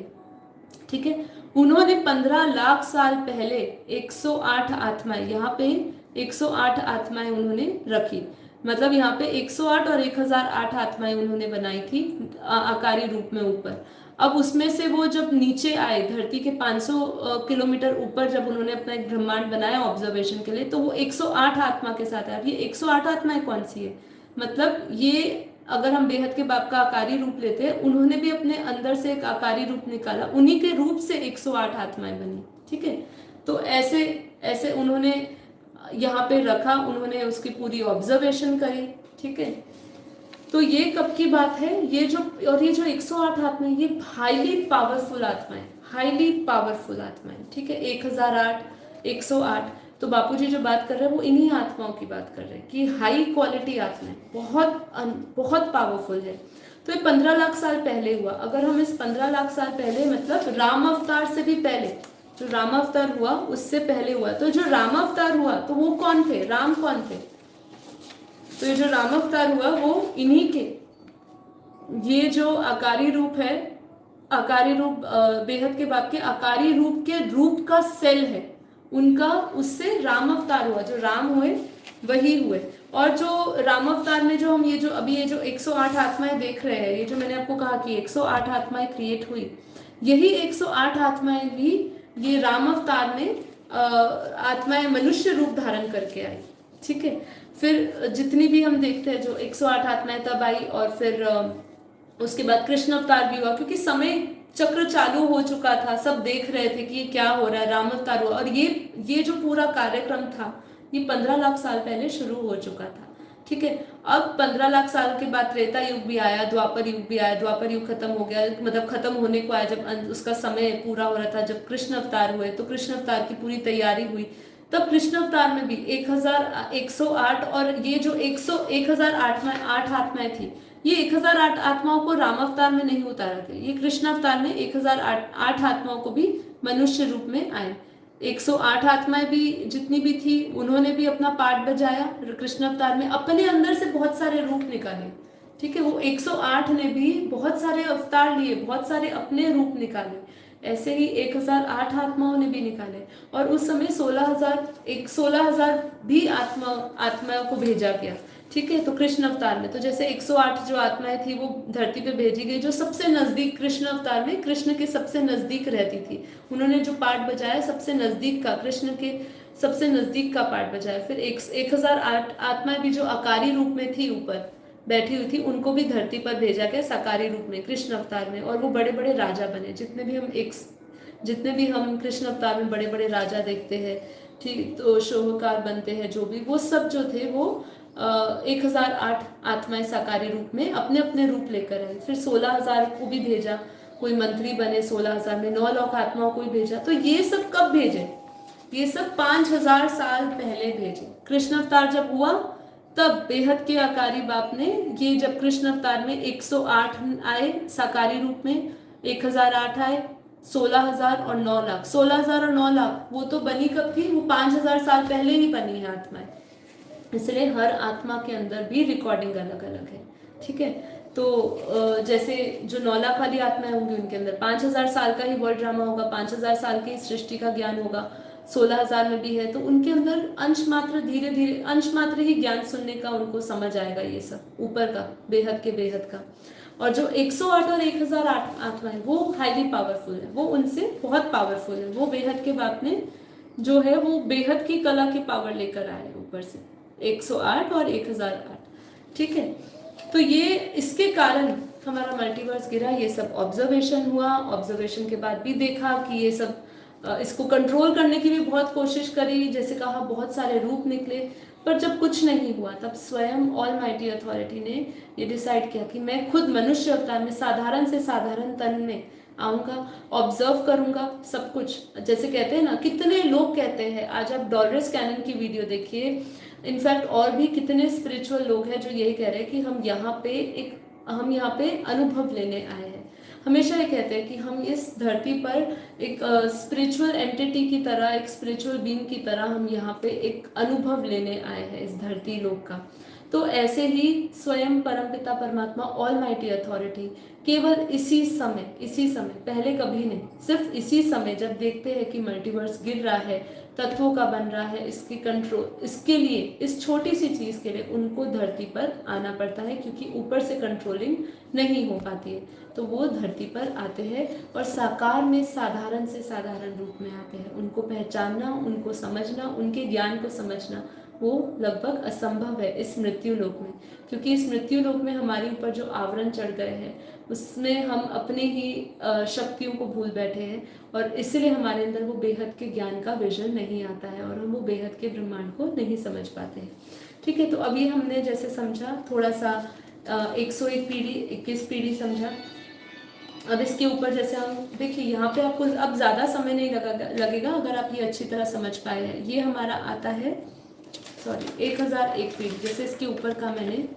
ठीक है, उन्होंने 15 लाख साल पहले 108 आत्माएं, यहाँ पे 108 आत्माएं उन्होंने रखी। मतलब यहाँ पे 108 और 1008 आत्माएं उन्होंने बनाई थी आकारी रूप में ऊपर। अब उसमें से वो जब नीचे आए, धरती के 500 किलोमीटर ऊपर जब उन्होंने अपना एक ब्रह्मांड बनाया ऑब्जर्वेशन के लिए, तो वो 108 आत्मा के साथ आए। ये 108 आत्माएं कौन सी है? मतलब ये अगर हम बेहद के बाप का आकारी रूप लेते हैं, उन्होंने भी अपने अंदर से एक आकारी रूप निकाला, उन्हीं के रूप से 108 आत्माएं बनी। ठीक है, तो ऐसे ऐसे उन्होंने यहाँ पे रखा, उन्होंने उसकी पूरी ऑब्जर्वेशन करी। ठीक है, तो ये कब की बात है? ये जो 108 आत्माएं, ये हाईली पावरफुल आत्माएं, हाईली पावरफुल आत्माएं। ठीक है, 1008, 108, तो बापूजी जो बात कर रहे हैं वो इन्हीं आत्माओं की बात कर रहे हैं कि हाई क्वालिटी आत्माएं बहुत पावरफुल है। तो ये 15 लाख साल पहले हुआ। अगर हम इस 15 लाख साल पहले, मतलब राम अवतार से भी पहले, जो राम अवतार हुआ उससे पहले हुआ, तो जो राम अवतार हुआ तो वो कौन थे? राम कौन थे? तो ये जो राम अवतार हुआ वो इन्हीं के, ये जो आकारी रूप है, आकारी रूप बेहद के बाप के आकारी रूप के रूप का सेल है उनका, उससे राम अवतार हुआ। जो राम हुए वही हुए। और जो राम अवतार में जो हम ये जो 108 आत्माएं देख रहे हैं, ये जो मैंने आपको कहा कि 108 आत्माएं क्रिएट हुई, यही 108 आत्माएं भी ये राम अवतार में आत्माएं मनुष्य रूप धारण करके आई। ठीक है, फिर जितनी भी हम देखते हैं जो 108 आत्माएं तब आई, और फिर उसके बाद कृष्ण अवतार भी हुआ, क्योंकि समय चक्र चालू हो चुका था, सब देख रहे थे कि क्या हो रहा है, राम अवतार हुआ। और ये जो पूरा कार्यक्रम था ये 15 लाख साल पहले शुरू हो चुका था। ठीक है, अब 15 लाख साल के बाद त्रेता युग भी आया, द्वापर युग भी आया। द्वापर युग खत्म हो गया, मतलब खत्म होने को आया, जब उसका समय पूरा हो रहा था, जब कृष्ण अवतार हुए, तो कृष्ण अवतार की पूरी तैयारी हुई। तब कृष्ण अवतार में भी 108, और ये जो 1008 आत्माएं थी, ये 1008 आत्माओं को राम अवतार में नहीं उतारा गया, ये कृष्ण अवतार में 1008 आत्माओं को भी मनुष्य रूप में आए। 108 आत्माएं भी जितनी भी थी, उन्होंने भी अपना पार्ट बजाया कृष्ण अवतार में, अपने अंदर से बहुत सारे रूप निकाले। ठीक है, वो 108 ने भी बहुत सारे अवतार लिए, बहुत सारे अपने रूप निकाले। ऐसे ही 1008 आत्माओं ने भी निकाले, और उस समय 16,000 भी आत्माओं को भेजा गया। ठीक है, तो कृष्ण अवतार में तो जैसे 108 जो आत्माएं थी वो धरती पे भेजी गई, जो सबसे नजदीक कृष्ण अवतार में कृष्ण के सबसे नजदीक रहती थी, उन्होंने जो पार्ट बजाया सबसे नजदीक का, कृष्ण के सबसे नजदीक का पार्ट बजाया। फिर 1008 आत्माएं भी जो आकारी रूप में थी ऊपर बैठी हुई थी, उनको भी धरती पर भेजा गया साकारी रूप में कृष्ण अवतार में, और वो बड़े बड़े राजा बने। जितने भी हम कृष्ण अवतार में बड़े बड़े राजा देखते हैं, ठीक, तो शोहकार बनते हैं, जो भी वो सब जो थे वो 1008 आत्माएं साकारी रूप में अपने अपने रूप लेकर आए। फिर 16,000 को भी भेजा, कोई मंत्री बने 16,000 में, 9 लाख आत्माओं को भी भेजा। तो ये सब कब भेजे? ये सब 5,000 साल पहले भेजे। कृष्ण अवतार जब हुआ तब बेहद के आकारी बाप ने, ये जब कृष्ण अवतार में 108 आए साकारी रूप में, 1008 आए, 16,000 और 9 लाख, 16,000 और 9 लाख वो तो बनी कब थी? वो 5,000 साल पहले ही बनी है आत्माएं। इसलिए हर आत्मा के अंदर भी रिकॉर्डिंग अलग अलग है। ठीक है, तो जैसे जो 9 लाख वाली आत्माएं होंगी उनके अंदर 5,000 साल का ही वर्ल्ड ड्रामा होगा, 5,000 साल की सृष्टि का ज्ञान होगा। 16,000 में भी है तो उनके अंदर अंश मात्र, धीरे धीरे अंश मात्र ही ज्ञान सुनने का उनको समझ आएगा, ये सब ऊपर का, बेहद के बेहद का। और जो 108 और 1008 आत्माएं वो हाईली पावरफुल है, वो उनसे बहुत पावरफुल है। वो बेहद के बाप ने जो है वो बेहद की कला की पावर लेकर आए ऊपर से, 108 और 1008। ठीक है, तो ये इसके कारण हमारा मल्टीवर्स गिरा। ये सब ऑब्जर्वेशन हुआ, ऑब्जर्वेशन के बाद भी देखा कि ये सब इसको कंट्रोल करने की भी बहुत कोशिश करी, जैसे कहा बहुत सारे रूप निकले, पर जब कुछ नहीं हुआ तब स्वयं ऑलमाइटी अथॉरिटी ने ये डिसाइड किया कि मैं खुद मनुष्य अवतार में साधारण से साधारण तन में आऊँगा, ऑब्जर्व करूँगा सब कुछ। जैसे कहते हैं ना, कितने लोग कहते हैं, आज आप डॉलरस कैनन की वीडियो देखिए, इनफैक्ट और भी कितने स्पिरिचुअल लोग हैं जो यही कह रहे हैं कि हम यहाँ पे अनुभव लेने आए हैं। हमेशा ये कहते हैं कि हम इस धरती पर एक स्पिरिचुअल एंटिटी की तरह, एक स्पिरिचुअल बीइंग की तरह हम यहाँ पे एक अनुभव लेने आए हैं इस धरती लोक का। तो ऐसे ही स्वयं परमपिता परमात्मा ऑलमाइटी अथॉरिटी केवल इसी समय, पहले कभी नहीं, सिर्फ इसी समय जब देखते हैं कि मल्टीवर्स गिर रहा है, तत्वों का बन रहा है, इसकी कंट्रोल, इसके लिए, इस छोटी सी चीज के लिए उनको धरती पर आना पड़ता है, क्योंकि ऊपर से कंट्रोलिंग नहीं हो पाती है। तो वो धरती पर आते हैं और साकार में साधारण से साधारण रूप में आते हैं। उनको पहचानना, उनको समझना, उनके ज्ञान को समझना वो लगभग असंभव है इस मृत्यु लोक में, क्योंकि इस मृत्यु लोक में हमारे ऊपर जो आवरण चढ़ गए हैं उसमें हम अपने ही शक्तियों को भूल बैठे हैं, और इसलिए हमारे अंदर वो बेहद के ज्ञान का विजन नहीं आता है और हम वो बेहद के ब्रह्मांड को नहीं समझ पाते हैं। ठीक है, तो अभी हमने जैसे समझा थोड़ा सा 101 पीढ़ी, 21 पीढ़ी समझा। अब इसके ऊपर जैसे हम देखिए, यहाँ पे आपको अब ज़्यादा समय नहीं लगेगा अगर आप ये अच्छी तरह समझ पाए हैं। ये हमारा आता है 1001 पीढ़ी। जैसे इसके ऊपर का मैंने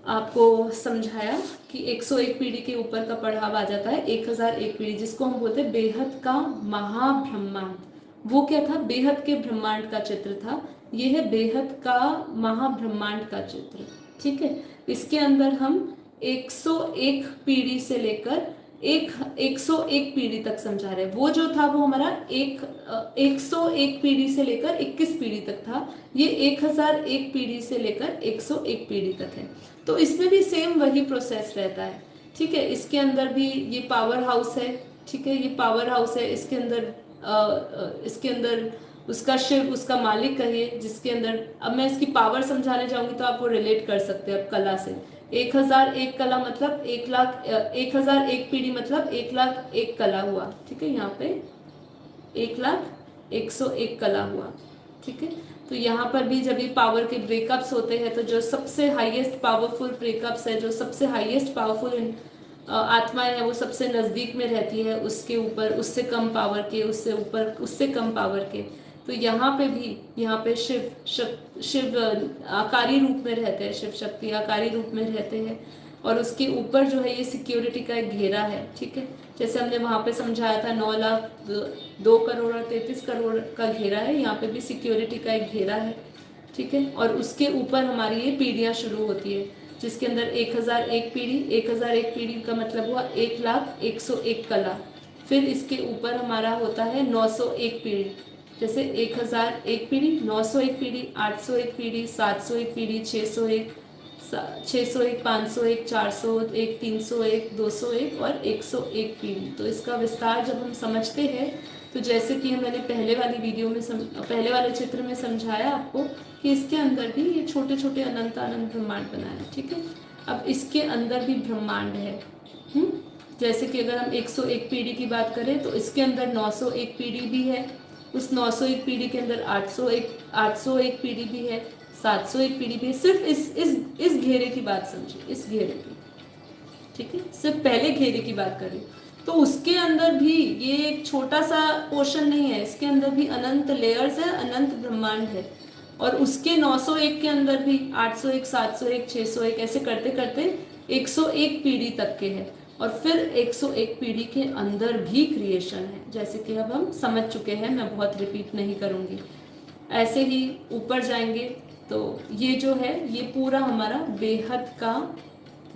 आपको समझाया कि 101 पीढ़ी के ऊपर का पढ़ाव आ जाता है 1001 पीढ़ी, जिसको हम बोलते हैं बेहद का महाब्रह्मांड। वो क्या था? बेहद के ब्रह्मांड का चित्र था। ये है बेहद का महाब्रह्मांड का चित्र। ठीक है, इसके अंदर हम 101 पीढ़ी से लेकर 101 पीढ़ी तक समझा रहे हैं। वो जो था वो हमारा 101 पीढ़ी से लेकर 21 पीढ़ी तक था। ये 1001 पीढ़ी से लेकर 101 पीढ़ी तक है। तो इसमें भी सेम वही प्रोसेस रहता है। ठीक है, इसके अंदर भी ये पावर हाउस है। ठीक है, ये पावर हाउस है। इसके अंदर उसका शिव, उसका मालिक कहिए, जिसके अंदर अब मैं इसकी पावर समझाने जाऊंगी तो आप वो रिलेट कर सकते हैं अब कला से। 1001 कला मतलब 1001 पीढ़ी मतलब 1,00,001 कला हुआ। ठीक है, यहाँ पे 1,01,101 कला हुआ। ठीक है, तो यहाँ पर भी जब ये पावर के ब्रेकअप्स होते हैं तो जो सबसे हाईएस्ट पावरफुल ब्रेकअप्स है, जो सबसे हाईएस्ट पावरफुल आत्माएं है, वो सबसे नजदीक में रहती है उसके ऊपर, उससे कम पावर के, उससे ऊपर, उससे कम पावर के। तो यहाँ पे भी, यहाँ पे शिव आकारी रूप में रहते हैं, शिव शक्ति आकारी रूप में रहते हैं, और उसके ऊपर जो है ये सिक्योरिटी का एक घेरा है। ठीक है, जैसे हमने वहाँ पे समझाया था 9,02 करोड़ और 33 करोड़ का घेरा है, यहाँ पे भी सिक्योरिटी का एक घेरा है। ठीक है, और उसके ऊपर हमारी ये पीढ़ियाँ शुरू होती है, जिसके अंदर 1001 पीढ़ी, 1001 पीढ़ी का मतलब हुआ 1,01,101 कला। फिर इसके ऊपर हमारा होता है 901 पीढ़ी, जैसे 1001 पीढ़ी, 901 पीढ़ी, 801 पीढ़ी, 701 पीढ़ी, 601, 501, 401, 301, 201 और 101 पीढ़ी। तो इसका विस्तार जब हम समझते हैं तो जैसे कि मैंने पहले वाली वीडियो में पहले वाले चित्र में समझाया आपको कि इसके अंदर भी ये छोटे छोटे अनंत अनंत ब्रह्मांड बनाए हैं। ठीक है, अब इसके अंदर भी ब्रह्मांड है। जैसे कि अगर हम 101 पीढ़ी की बात करें तो इसके अंदर 901 पीढ़ी भी है, उस 901 पीढ़ी के अंदर 801 पीढ़ी भी है, 701 पीढ़ी भी है। सिर्फ इस घेरे की बात समझिए, इस घेरे की। ठीक है, सिर्फ पहले घेरे की बात करें तो उसके अंदर भी ये एक छोटा सा पोर्शन नहीं है, इसके अंदर भी अनंत लेयर्स है, अनंत ब्रह्मांड है। और उसके 901 के अंदर भी 801, 701, 601 ऐसे करते करते 101 पीढ़ी तक के हैं, और फिर 101 पीढ़ी के अंदर भी क्रिएशन है, जैसे कि अब हम समझ चुके हैं, मैं बहुत रिपीट नहीं करूँगी। ऐसे ही ऊपर जाएंगे तो ये जो है ये पूरा हमारा बेहद का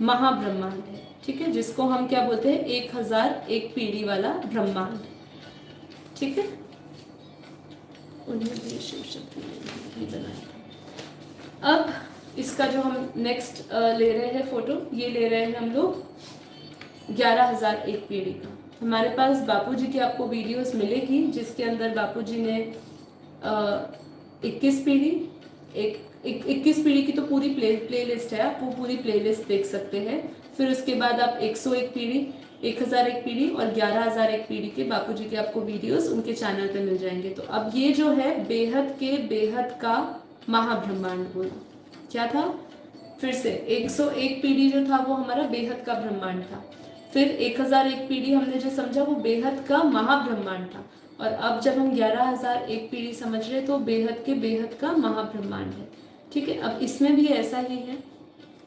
महाब्रह्मांड है। ठीक है, जिसको हम क्या बोलते हैं? 1001 पीढ़ी वाला ब्रह्मांड। ठीक है, उन्हें भी शिव शक्ति ने बनाया। अब इसका जो हम नेक्स्ट ले रहे हैं फोटो, ये ले रहे हैं हम लोग 11,001 पीढ़ी का। हमारे पास बापूजी की आपको वीडियोस मिलेगी, जिसके अंदर बापूजी ने 21 पीढ़ी, 21 पीढ़ी की तो पूरी प्ले लिस्ट है, आप वो पूरी प्ले लिस्ट देख सकते हैं। फिर उसके बाद आप 101 पीढ़ी, 1001 पीढ़ी और 11001 पीढ़ी के बापूजी के आपको वीडियोस उनके चैनल पे मिल जाएंगे। तो अब ये जो है बेहद के बेहद का महाब्रह्मांड बोला, क्या था फिर से 101 पीढ़ी जो था वो हमारा बेहद का ब्रह्मांड था, फिर 1001 पीढ़ी हमने जो समझा वो बेहद का महाब्रह्मांड था, और अब जब हम 11001 पीढ़ी समझ रहे तो बेहद के बेहद का महाब्रह्मांड है। ठीक है, अब इसमें भी ऐसा ही है।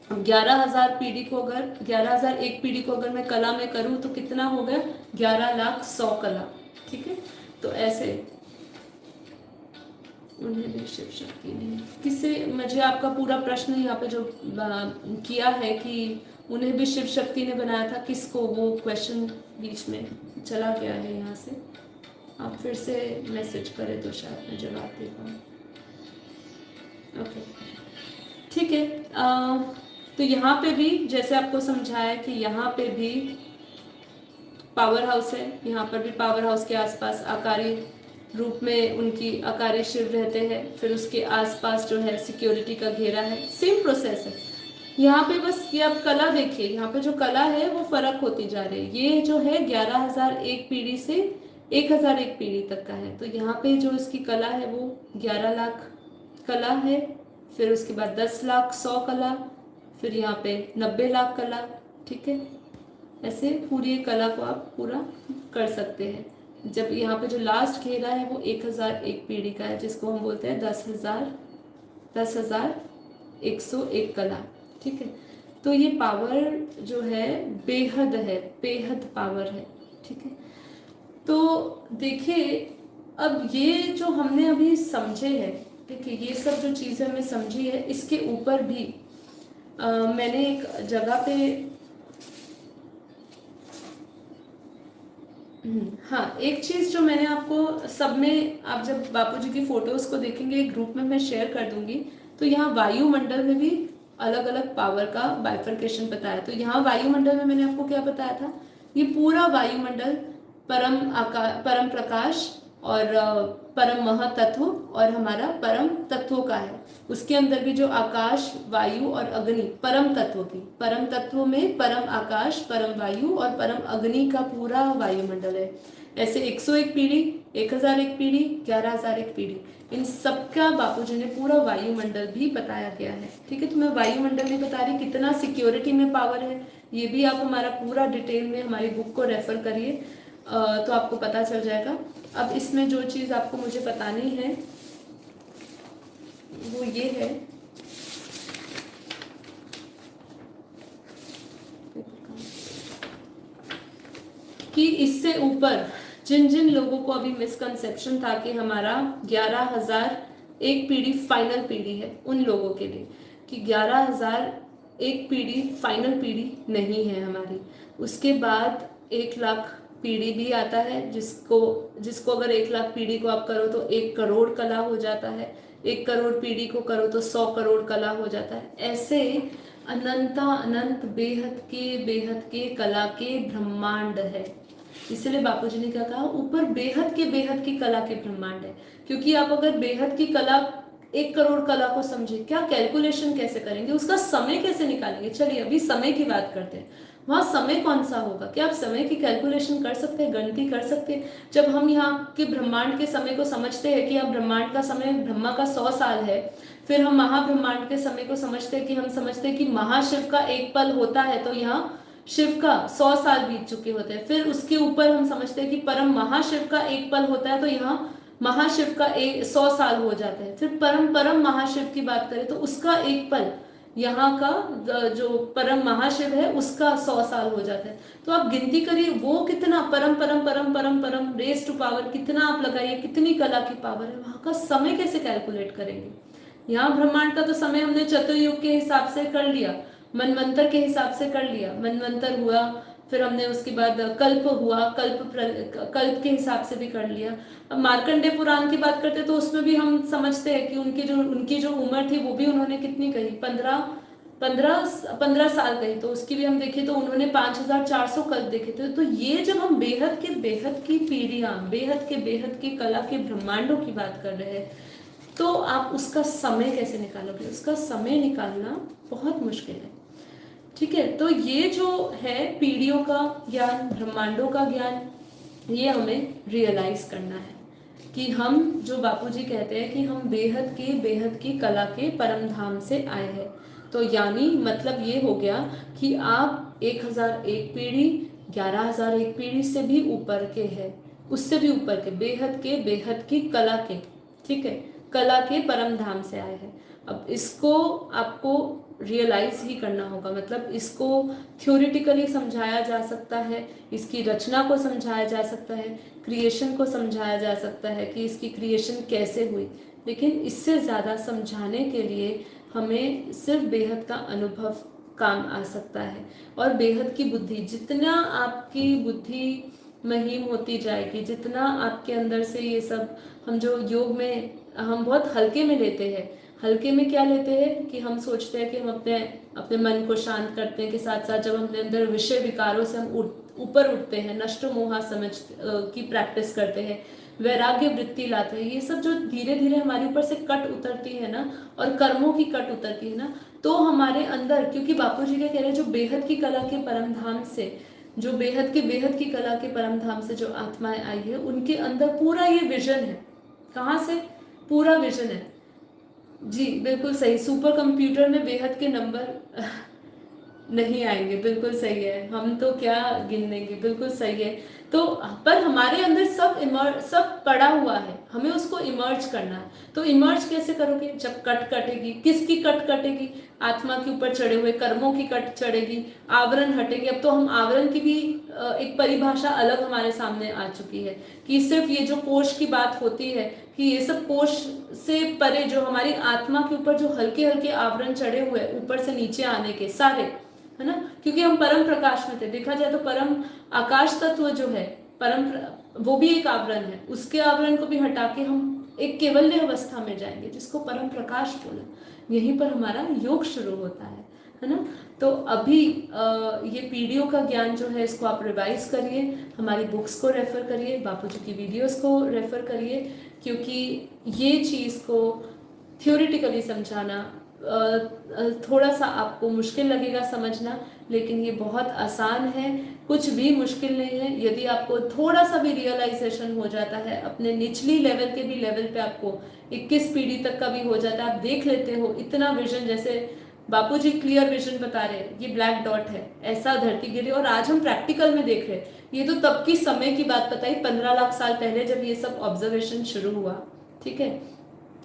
11,000 पीढ़ी को अगर 11,001 पीढ़ी को अगर मैं कला में करूं तो कितना हो गया 11,00,100 कला। ठीक है, तो ऐसे उन्हें भी शिव शक्ति नहीं किससे, मुझे आपका पूरा प्रश्न यहाँ पे जो किया है कि उन्हें भी शिव शक्ति ने बनाया था, किसको, वो क्वेश्चन बीच में चला गया है यहाँ से, आप फिर से मैसेज करें तो शायद मैं जवाब दे पाऊँ। ओके ठीक है, तो यहाँ पे भी जैसे आपको समझाया कि यहाँ पे भी पावर हाउस है, यहाँ पर भी पावर हाउस के आसपास आकारी रूप में उनकी आकारी शिव रहते हैं, फिर उसके आसपास जो है सिक्योरिटी का घेरा है, सेम प्रोसेस है। यहाँ पे बस ये आप कला देखिए, यहाँ पे जो कला है वो फर्क होती जा रही है। ये जो है 11,001 पीढ़ी से 1,001 पीढ़ी तक का है, तो यहाँ पे जो इसकी कला है वो 11 लाख कला है, फिर उसके बाद 10 लाख 100 कला, फिर यहाँ पे 90 लाख कला। ठीक है, ऐसे पूरी कला को आप पूरा कर सकते हैं। जब यहाँ पे जो लास्ट घेरा है वो 1,001 पीढ़ी का है, जिसको हम बोलते हैं 10,101 कला। ठीक है, तो ये पावर जो है बेहद है, बेहद पावर है। ठीक है, तो देखिए अब ये जो हमने अभी समझे है, ठीक है, ये सब जो चीज़ें हमने समझी है, इसके ऊपर भी मैंने एक जगह पे हाँ, एक चीज़ जो मैंने आपको सब में, आप जब बापूजी की फोटोज को देखेंगे ग्रुप में मैं शेयर कर दूंगी, तो यहाँ वायुमंडल में भी अलग अलग पावर का बाइफर्केशन बताया। तो यहाँ वायुमंडल में मैंने आपको क्या बताया था, ये पूरा वायुमंडल परम प्रकाश और परम महातत्व और हमारा परम तत्वों का है। उसके अंदर भी जो आकाश, वायु और अग्नि परम तत्व की, परम तत्व में परम आकाश, परम वायु और परम अग्नि का पूरा वायुमंडल है। ऐसे 101 पीढ़ी, 1,001 पीढ़ी, 11,001 पीढ़ी, इन सबका बापूजी ने पूरा वायुमंडल भी बताया गया है। ठीक है, तो मैं वायुमंडल भी बता रही, कितना सिक्योरिटी में पावर है, ये भी आप हमारा पूरा डिटेल में हमारी बुक को रेफर करिए तो आपको पता चल जाएगा। अब इसमें जो चीज़ आपको मुझे बतानी है वो ये है कि इससे ऊपर जिन जिन लोगों को अभी मिसकंसेप्शन था कि हमारा 11,001 पीढ़ी फाइनल पीढ़ी है, उन लोगों के लिए कि 11,001 पीढ़ी फाइनल पीढ़ी नहीं है हमारी। उसके बाद 1 लाख पीढ़ी भी आता है, जिसको अगर 1 लाख पीढ़ी को आप करो तो 1 करोड़ कला हो जाता है, 1 करोड़ पीढ़ी को करो तो 100 करोड़ कला हो जाता है। ऐसे अनंत बेहद के कला के ब्रह्मांड है। इसलिए बापूजी ने क्या कहा, ऊपर बेहद की कला के ब्रह्मांड है। क्योंकि आप अगर बेहद की कला 1 करोड़ कला को समझे, क्या कैलकुलेशन कैसे करेंगे, उसका समय कैसे निकालेंगे। चलिए अभी समय की बात करते हैं, वहाँ समय कौन सा होगा, क्या आप समय की कैलकुलेशन कर सकते हैं, गणती कर सकते हैं। जब हम यहाँ के ब्रह्मांड के समय को समझते हैं कि हम ब्रह्मांड का समय ब्रह्मा का 100 साल है, फिर हम महाब्रह्मांड के समय को समझते हैं कि हम समझते हैं कि महाशिव का 1 पल होता है, तो यहाँ शिव का 100 साल बीत चुके होते हैं। फिर उसके ऊपर हम समझते हैं कि परम महाशिव का 1 पल होता है, तो यहाँ महाशिव का 100 साल हो जाते हैं। फिर परम महाशिव की बात करें तो उसका 1 पल, यहाँ का जो परम महाशिव है उसका 100 साल हो जाता है। तो आप गिनती करिए वो कितना परम परम परम परम परम रेस टू पावर, कितना आप लगाइए, कितनी कला की पावर है। वहाँ का समय कैसे कैलकुलेट करेंगे। यहाँ ब्रह्मांड का तो समय हमने चतुर्युग के हिसाब से कर लिया, मनवंतर के हिसाब से कर लिया, मनवंतर हुआ, फिर हमने उसके बाद कल्प हुआ, कल्प के हिसाब से भी कर लिया। अब मार्कंडेय पुराण की बात करते तो उसमें भी हम समझते हैं कि उनकी जो उम्र थी वो भी उन्होंने कितनी कही, 15 साल कही। तो उसकी भी हम देखें तो उन्होंने 5,400 कल्प देखे थे। तो ये जब हम बेहद की पीढ़ियां, बेहद के कला के ब्रह्मांडों की बात कर रहे हैं, तो आप उसका समय कैसे निकालोगे। उसका समय निकालना बहुत मुश्किल है। ठीक है, तो ये जो है पीढ़ियों का ज्ञान, ब्रह्मांडों का ज्ञान, ये हमें रियलाइज करना है कि हम, जो बापूजी कहते हैं कि हम बेहद की कला के परम धाम से आए हैं। तो यानी मतलब ये हो गया कि आप 1001 पीढ़ी, 11,001 पीढ़ी से भी ऊपर के हैं, उससे भी ऊपर के बेहद की कला के, ठीक है, कला के परम धाम से आए हैं। अब इसको आपको रियलाइज ही करना होगा, मतलब इसको थ्योरेटिकली समझाया जा सकता है, इसकी रचना को समझाया जा सकता है, क्रिएशन को समझाया जा सकता है कि इसकी क्रिएशन कैसे हुई, लेकिन इससे ज़्यादा समझाने के लिए हमें सिर्फ बेहद का अनुभव काम आ सकता है। और बेहद की बुद्धि, जितना आपकी बुद्धि महीन होती जाएगी, जितना आपके अंदर से ये सब, हम जो योग में हम बहुत हल्के में लेते हैं, हल्के में क्या लेते हैं कि हम सोचते हैं कि हम अपने अपने मन को शांत करते हैं, के साथ साथ जब अपने अंदर विषय विकारों से हम ऊपर उठते हैं, नष्ट मोहा समझ की प्रैक्टिस करते हैं, वैराग्य वृत्ति लाते हैं, ये सब जो धीरे धीरे हमारे ऊपर से कट उतरती है ना, और कर्मों की कट उतरती है ना, तो हमारे अंदर, क्योंकि बापूजी क्या कह रहे हैं, जो बेहद की कला के परम धाम से, जो बेहद की कला के परम धाम से जो आत्माएं आई है, उनके अंदर पूरा ये विजन है। कहाँ से पूरा विजन है? जी बिल्कुल सही, सुपर कंप्यूटर में बेहद के नंबर नहीं आएंगे, बिल्कुल सही है, हम तो क्या गिन लेंगे, बिल्कुल सही है। तो पर हमारे अंदर सब पड़ा हुआ है, हमें उसको इमर्ज करना है। तो इमर्ज कैसे करोगे? जब कट कटेगी, किसकी कट कटेगी? आत्मा के ऊपर चढ़े हुए कर्मों की कट चढ़ेगी, आवरण हटेगी। अब तो हम आवरण की भी एक परिभाषा अलग हमारे सामने आ चुकी है कि सिर्फ ये जो कोश की बात होती है कि ये सब कोश से परे जो हमारी आत्मा के ऊपर जो हल्के हल्के आवरण चढ़े हुए ऊपर से नीचे आने के सारे, है ना, क्योंकि हम परम प्रकाश में थे। देखा जाए तो परम आकाश तत्व जो है, वो भी एक आवरण है, उसके आवरण को भी हटा के हम एक केवल्य अवस्था में जाएंगे, जिसको परम प्रकाश बोला। यहीं पर हमारा योग शुरू होता है ना। तो अभी ये पीढ़ियों का ज्ञान जो है, इसको आप रिवाइज करिए, हमारी बुक्स को रेफर करिए, बापूजी की वीडियोस को रेफर करिए, क्योंकि ये चीज़ को थ्योरेटिकली समझाना थोड़ा सा आपको मुश्किल लगेगा समझना, लेकिन ये बहुत आसान है, कुछ भी मुश्किल नहीं है। यदि आपको थोड़ा सा भी रियलाइजेशन हो जाता है, अपने निचली लेवल के भी लेवल पे आपको 21 पीढ़ी तक का भी हो जाता है, आप देख लेते हो इतना विजन, जैसे बापूजी क्लियर विजन बता रहे हैं, ये ब्लैक डॉट है, ऐसा धरती गिरी, और आज हम प्रैक्टिकल में देख रहे हैं। ये तो तब की समय की बात बताई, 15 लाख साल पहले जब ये सब ऑब्जर्वेशन शुरू हुआ, ठीक है।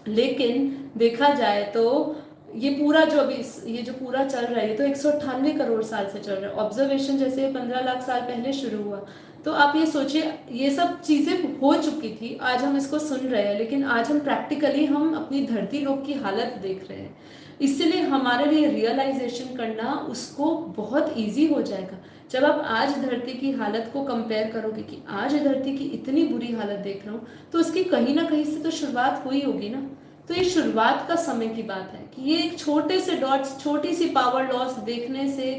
लेकिन देखा जाए तो ये पूरा जो अभी ये जो पूरा चल रहा है, ये तो 198 करोड़ साल से चल रहा है। ऑब्जर्वेशन जैसे 15 लाख साल पहले शुरू हुआ, तो आप ये सोचिए, ये सब चीजें हो चुकी थी, आज हम इसको सुन रहे हैं, लेकिन आज हम प्रैक्टिकली हम अपनी धरती लोक की हालत देख रहे हैं। इसलिए हमारे लिए रियलाइजेशन करना उसको बहुत ईजी हो जाएगा जब आप आज धरती की हालत को कंपेयर करोगे कि आज धरती की इतनी बुरी हालत देख रहा हूँ, तो उसकी कहीं ना कहीं से तो शुरुआत हुई होगी ना। तो ये शुरुआत का समय की बात है कि ये एक छोटे से डॉट्स, छोटी सी पावर लॉस देखने से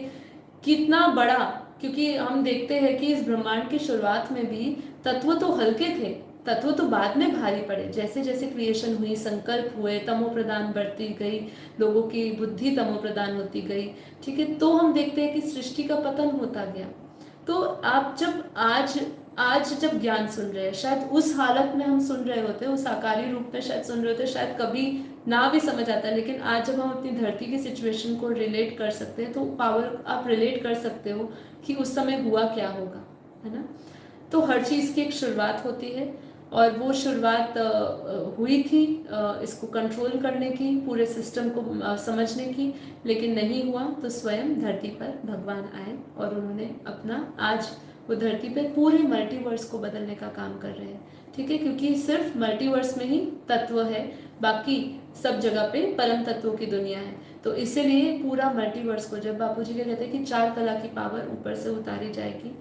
कितना बड़ा, क्योंकि हम देखते हैं कि इस ब्रह्मांड की शुरुआत में भी तत्व तो हल्के थे, तत्व तो बाद में भारी पड़े, जैसे जैसे क्रिएशन हुई, संकल्प हुए, तमो प्रदान बढ़ती गई, लोगों की बुद्धि तमो प्रदान होती गई, ठीक है। तो हम देखते हैं कि सृष्टि का पतन होता गया। तो आप जब आज जब ज्ञान सुन रहे हैं, शायद उस हालत में हम सुन रहे होते, उस आकारी रूप में शायद सुन रहे होते, शायद कभी ना भी समझ आता है, लेकिन आज जब हम अपनी धरती की सिचुएशन को रिलेट कर सकते हैं, तो पावर आप रिलेट कर सकते हो कि उस समय हुआ क्या होगा, है ना। तो हर चीज़ की एक शुरुआत होती है, और वो शुरुआत हुई थी इसको कंट्रोल करने की, पूरे सिस्टम को समझने की, लेकिन नहीं हुआ। तो स्वयं धरती पर भगवान आए और उन्होंने अपना, आज वो धरती पे पूरे मल्टीवर्स को बदलने का काम कर रहे हैं, ठीक है, क्योंकि सिर्फ मल्टीवर्स में ही तत्व है, बाकी सब जगह पे परम तत्वों की दुनिया है। तो इसीलिए पूरा मल्टीवर्स को, जब बापूजी क्या कहते हैं कि 4 कला की पावर ऊपर से उतारी जाएगी,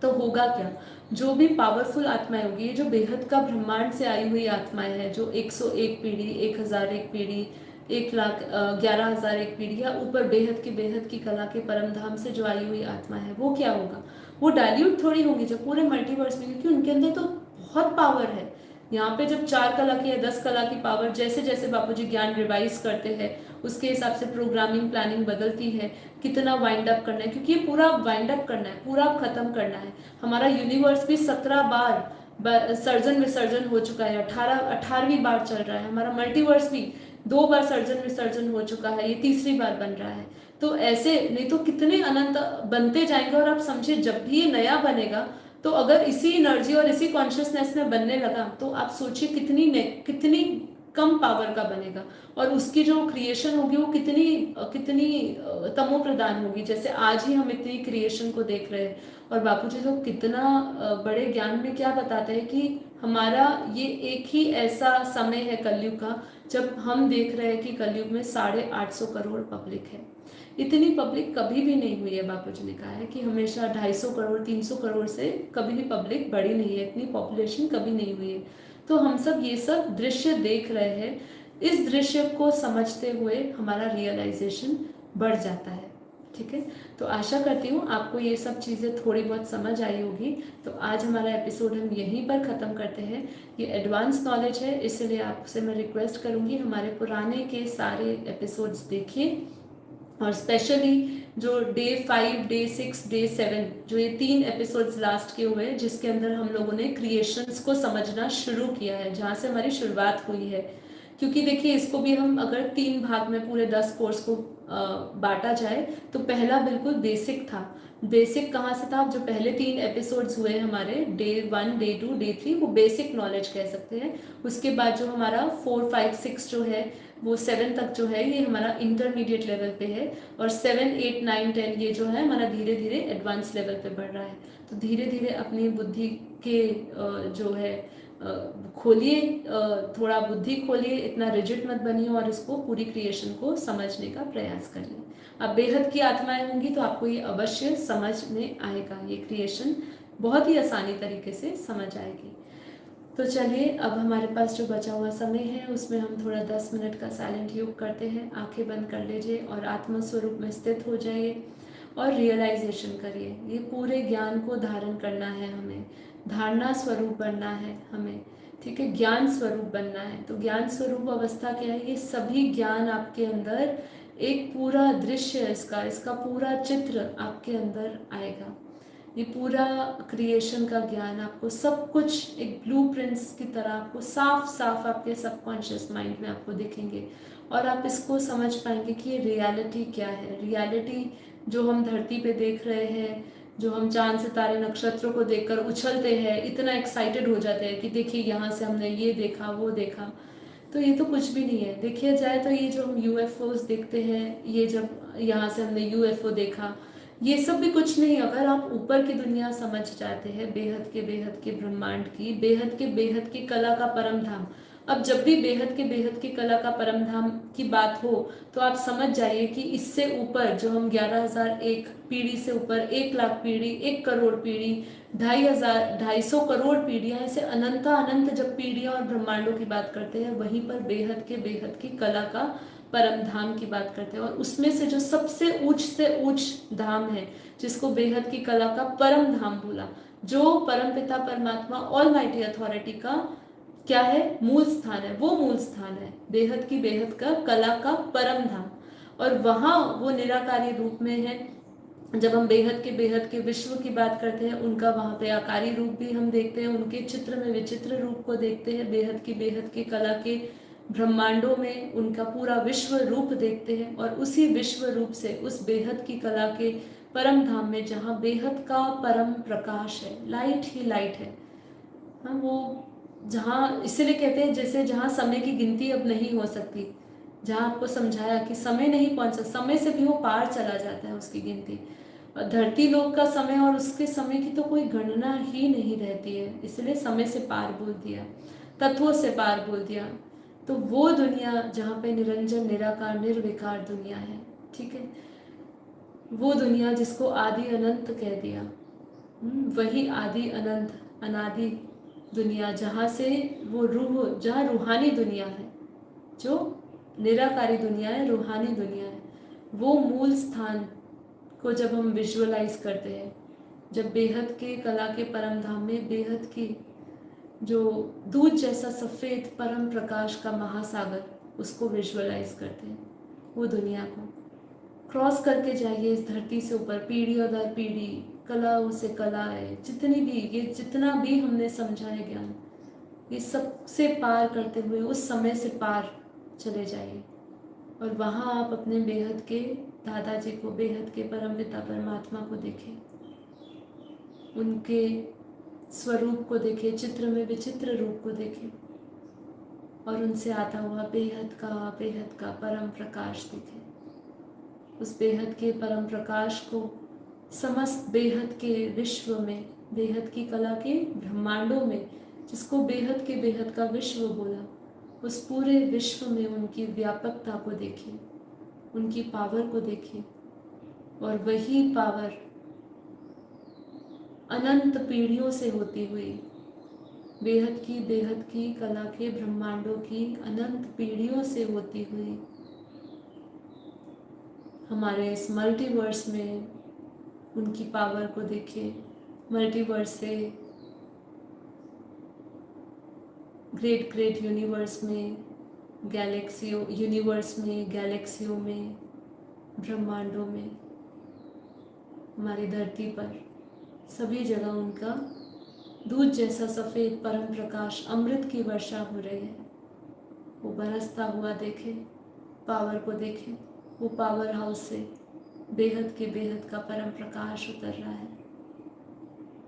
तो होगा क्या, जो भी पावरफुल आत्माएं होगी, ये जो बेहद का ब्रह्मांड से आई हुई आत्माएं हैं, जो 101 पीढ़ी, 1001 पीढ़ी, 1,11,001 पीढ़ी, या ऊपर बेहद की कला के परम धाम से जो आई हुई आत्मा है, वो क्या होगा, वो डाइल्यूट थोड़ी होंगी जब पूरे मल्टीवर्स में, क्योंकि उनके अंदर तो बहुत पावर है। यहाँ पे जब 4 कला की या 10 कला की पावर, जैसे जैसे बापूजी ज्ञान रिवाइज करते हैं उसके हिसाब से प्रोग्रामिंग प्लानिंग बदलती है, कितना वाइंड अप करना है, क्योंकि ये पूरा वाइंड अप करना है, पूरा ख़त्म करना है। हमारा यूनिवर्स भी 17 बार सर्जन विसर्जन हो चुका है, 18वीं बार चल रहा है। हमारा मल्टीवर्स भी 2 बार सर्जन विसर्जन हो चुका है, ये तीसरी बार बन रहा है। तो ऐसे नहीं तो कितने अनंत बनते जाएंगे। और आप समझिए, जब भी ये नया बनेगा, तो अगर इसी एनर्जी और इसी कॉन्शियसनेस में बनने लगा, तो आप सोचिए कितनी कम पावर का बनेगा, और उसकी जो क्रिएशन होगी वो कितनी कितनी तमो प्रधान होगी। जैसे आज ही हम इतनी क्रिएशन को देख रहे हैं, और बापूजी तो कितना बड़े ज्ञान में क्या बताते हैं कि हमारा ये एक ही ऐसा समय है कलयुग का, जब हम देख रहे हैं कि कलयुग में 850 करोड़ पब्लिक है। इतनी पब्लिक कभी भी नहीं हुई है। बापूजी ने कहा है कि हमेशा 250 करोड़ 300 करोड़ से कभी भी पब्लिक बढ़ी नहीं है, इतनी पॉपुलेशन कभी नहीं हुई है। तो हम सब ये सब दृश्य देख रहे हैं। इस दृश्य को समझते हुए हमारा रियलाइजेशन बढ़ जाता है। ठीक है, तो आशा करती हूँ आपको ये सब चीज़ें थोड़ी बहुत समझ आई होगी। तो आज हमारा एपिसोड हम यहीं पर ख़त्म करते हैं। ये एडवांस नॉलेज है, इसलिए आपसे मैं रिक्वेस्ट करूँगी हमारे पुराने के सारे एपिसोड्स देखिए, और स्पेशली जो डे 5, डे 6, डे 7, जो ये 3 एपिसोड्स लास्ट के हुए हैं, जिसके अंदर हम लोगों ने क्रिएशंस को समझना शुरू किया है, जहाँ से हमारी शुरुआत हुई है। क्योंकि देखिए, इसको भी हम अगर 3 भाग में पूरे 10 कोर्स को बांटा जाए, तो पहला बिल्कुल बेसिक था। बेसिक कहाँ से था? जो पहले 3 एपिसोड्स हुए हमारे, डे 1, डे 2, डे 3, वो बेसिक नॉलेज कह सकते हैं। उसके बाद जो हमारा 4, 5, 6 जो है, वो 7 तक जो है, ये हमारा इंटरमीडिएट लेवल पे है, और 7, 8, 9, 10 ये जो है हमारा धीरे धीरे एडवांस लेवल पे बढ़ रहा है। तो धीरे धीरे अपनी बुद्धि के जो है खोलिए, थोड़ा बुद्धि खोलिए, इतना रिजिड मत बनिए, और इसको पूरी क्रिएशन को समझने का प्रयास करिए। अब बेहद की आत्माएं होंगी तो आपको ये अवश्य समझ में आएगा, ये क्रिएशन बहुत ही आसानी तरीके से समझ आएगी। तो चलिए, अब हमारे पास जो बचा हुआ समय है उसमें हम थोड़ा 10 मिनट का साइलेंट योग करते हैं। आंखें बंद कर लीजिए और आत्म स्वरूप में स्थित हो जाइए और रियलाइजेशन करिए। ये पूरे ज्ञान को धारण करना है हमें, धारणा स्वरूप बनना है हमें। ठीक है, ज्ञान स्वरूप बनना है। तो ज्ञान स्वरूप अवस्था क्या है? ये सभी ज्ञान आपके अंदर, एक पूरा दृश्य इसका पूरा चित्र आपके अंदर आएगा। ये पूरा क्रिएशन का ज्ञान आपको सब कुछ एक ब्लूप्रिंट्स की तरह आपको साफ साफ आपके सबकॉन्शियस माइंड में आपको दिखेंगे, और आप इसको समझ पाएंगे कि ये रियलिटी क्या है। रियलिटी जो हम धरती पे देख रहे हैं, जो हम चांद सितारे नक्षत्रों को देखकर उछलते हैं, इतना एक्साइटेड हो जाते हैं कि देखिए यहाँ से हमने ये देखा वो देखा, तो ये तो कुछ भी नहीं है। देखिए जाए तो ये जो हम यूएफओस देखते हैं, ये जब यहाँ से हमने यूएफओ देखा, ये सब भी कुछ नहीं। अगर आप ऊपर की दुनिया समझ जाते हैं, बेहद के ब्रह्मांड की, बेहद के कला का परम धाम। अब जब भी बेहद के कला का परम धाम की बात हो, तो आप समझ जाइए कि इससे ऊपर जो हम 11,001 पीढ़ी से ऊपर, 1,00,000 पीढ़ी, 1 करोड़ पीढ़ी, 2,500 करोड़ पीढ़ियां, ऐसे अनंत जब पीढ़ियां और ब्रह्मांडों की बात करते हैं, वहीं पर बेहद की कला का परम धाम की बात करते हैं। और उसमें से जो सबसे ऊंच धाम है, जिसको बेहद की कला का परम धाम बोला, जो परम पिता परमात्मा ऑलमाइटी अथॉरिटी का क्या है? मूल स्थान है। वो मूल स्थान है बेहद का कला का परम धाम, और वहाँ वो निराकारी रूप में है। जब हम बेहद के विश्व की बात करते हैं, उनका वहाँ पे आकारी रूप भी हम देखते हैं, उनके चित्र में विचित्र रूप को देखते हैं। बेहद की कला के ब्रह्मांडों में उनका पूरा विश्व रूप देखते हैं, और उसी विश्व रूप से उस बेहद की कला के परम धाम में, जहाँ बेहद का परम प्रकाश है, लाइट ही लाइट है, हाँ, वो जहाँ इसलिए कहते हैं जैसे जहाँ समय की गिनती अब नहीं हो सकती, जहाँ आपको समझाया कि समय नहीं पहुँचा, समय से भी वो पार चला जाता है उसकी गिनती। और धरती लोक का समय और उसके समय की तो कोई गणना ही नहीं रहती है, इसलिए समय से पार बोल दिया, तत्वों से पार बोल दिया। तो वो दुनिया जहाँ पे निरंजन निराकार निर्विकार दुनिया है, ठीक है, वो दुनिया जिसको आदि अनंत कह दिया, वही आदि अनंत अनादि दुनिया, जहाँ से वो रूह, जहाँ रूहानी दुनिया है, जो निराकारी दुनिया है, रूहानी दुनिया है, वो मूल स्थान को जब हम विजुअलाइज करते हैं, जब बेहद के कला के परम धाम में बेहद की जो दूध जैसा सफ़ेद परम प्रकाश का महासागर, उसको विजुअलाइज करते हैं, वो दुनिया को क्रॉस करके जाइए इस धरती से ऊपर, पीढ़ियों दर पीढ़ी, कलाओं से कलाएं, जितनी भी ये जितना भी हमने समझा है ज्ञान, ये सब से पार करते हुए उस समय से पार चले जाइए और वहाँ आप अपने बेहद के दादाजी को, बेहद के परमपिता परमात्मा को देखें, उनके स्वरूप को देखें, चित्र में विचित्र रूप को देखें और उनसे आता हुआ बेहद का परम प्रकाश देखें। उस बेहद के परम प्रकाश को समस्त बेहद के विश्व में, बेहद की कला के ब्रह्मांडों में, जिसको बेहद का विश्व बोला, उस पूरे विश्व में उनकी व्यापकता को देखिए, उनकी पावर को देखिए और वही पावर अनंत पीढ़ियों से होती हुई, बेहद की कला के ब्रह्मांडों की अनंत पीढ़ियों से होती हुई हमारे इस मल्टीवर्स में उनकी पावर को देखिए। मल्टीवर्स से ग्रेट यूनिवर्स में, गैलेक्सियों यूनिवर्स में, गैलेक्सियों में, ब्रह्मांडों में, हमारी धरती पर सभी जगह उनका दूध जैसा सफ़ेद परम प्रकाश, अमृत की वर्षा हो रही है। वो बरसता हुआ देखें, पावर को देखें, वो पावर हाउस से बेहद का परम प्रकाश उतर रहा है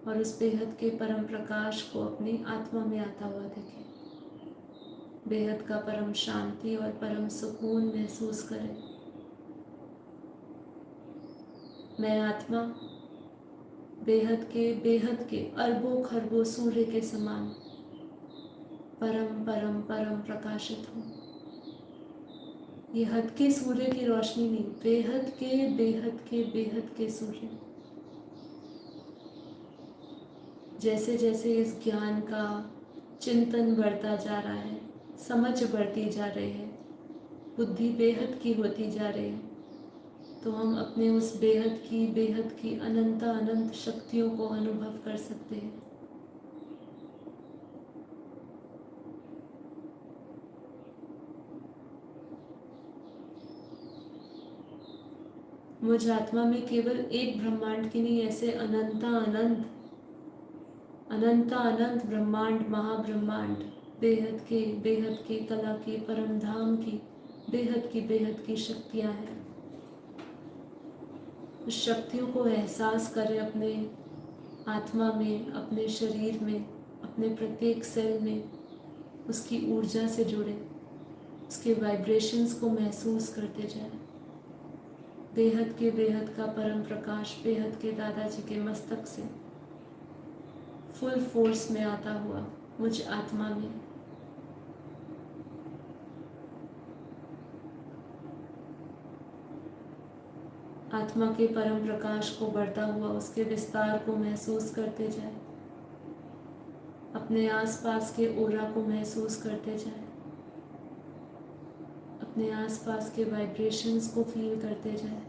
और उस बेहद के परम प्रकाश को अपनी आत्मा में आता हुआ देखें। बेहद का परम शांति और परम सुकून महसूस करें। मैं आत्मा बेहद के अरबों खरबों सूर्य के समान परम प्रकाशित हूँ। ये हद के सूर्य की रोशनी नहीं, बेहद के सूर्य। जैसे जैसे इस ज्ञान का चिंतन बढ़ता जा रहा है, समझ बढ़ती जा रही है, बुद्धि बेहद की होती जा रही है, तो हम अपने उस बेहद की अनंत शक्तियों को अनुभव कर सकते हैं। मुझ आत्मा में केवल एक ब्रह्मांड की नहीं, ऐसे अनंत ब्रह्मांड, महाब्रह्मांड, बेहद के कला की, परम धाम की बेहद की शक्तियाँ हैं। उस शक्तियों को एहसास करें अपने आत्मा में, अपने शरीर में, अपने प्रत्येक सेल में, उसकी ऊर्जा से जुड़े, उसके वाइब्रेशंस को महसूस करते जाएं। बेहद का परम प्रकाश बेहद के दादाजी के मस्तक से फुल फोर्स में आता हुआ मुझ आत्मा में आत्मा के परम प्रकाश को बढ़ता हुआ, उसके विस्तार को महसूस करते जाए, अपने आसपास के ओरा को महसूस करते जाए, अपने आसपास के वाइब्रेशंस को फील करते जाए।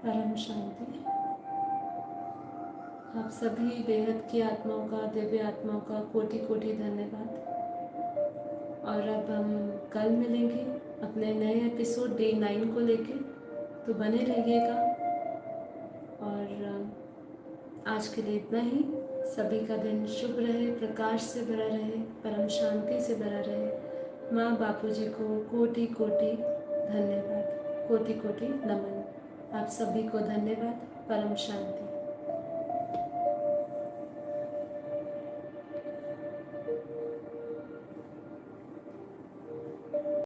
परम शांति। आप सभी बेहद की आत्माओं का, दिव्य आत्माओं का कोटि कोटि धन्यवाद। और अब हम कल मिलेंगे अपने नए एपिसोड डे 9 को लेके, तो बने रहिएगा। और आज के लिए इतना ही। सभी का दिन शुभ रहे, प्रकाश से भरा रहे, परम शांति से भरा रहे। माँ बापूजी को कोटि कोटि धन्यवाद, कोटि कोटि नमन। आप सभी को धन्यवाद। परम शांति।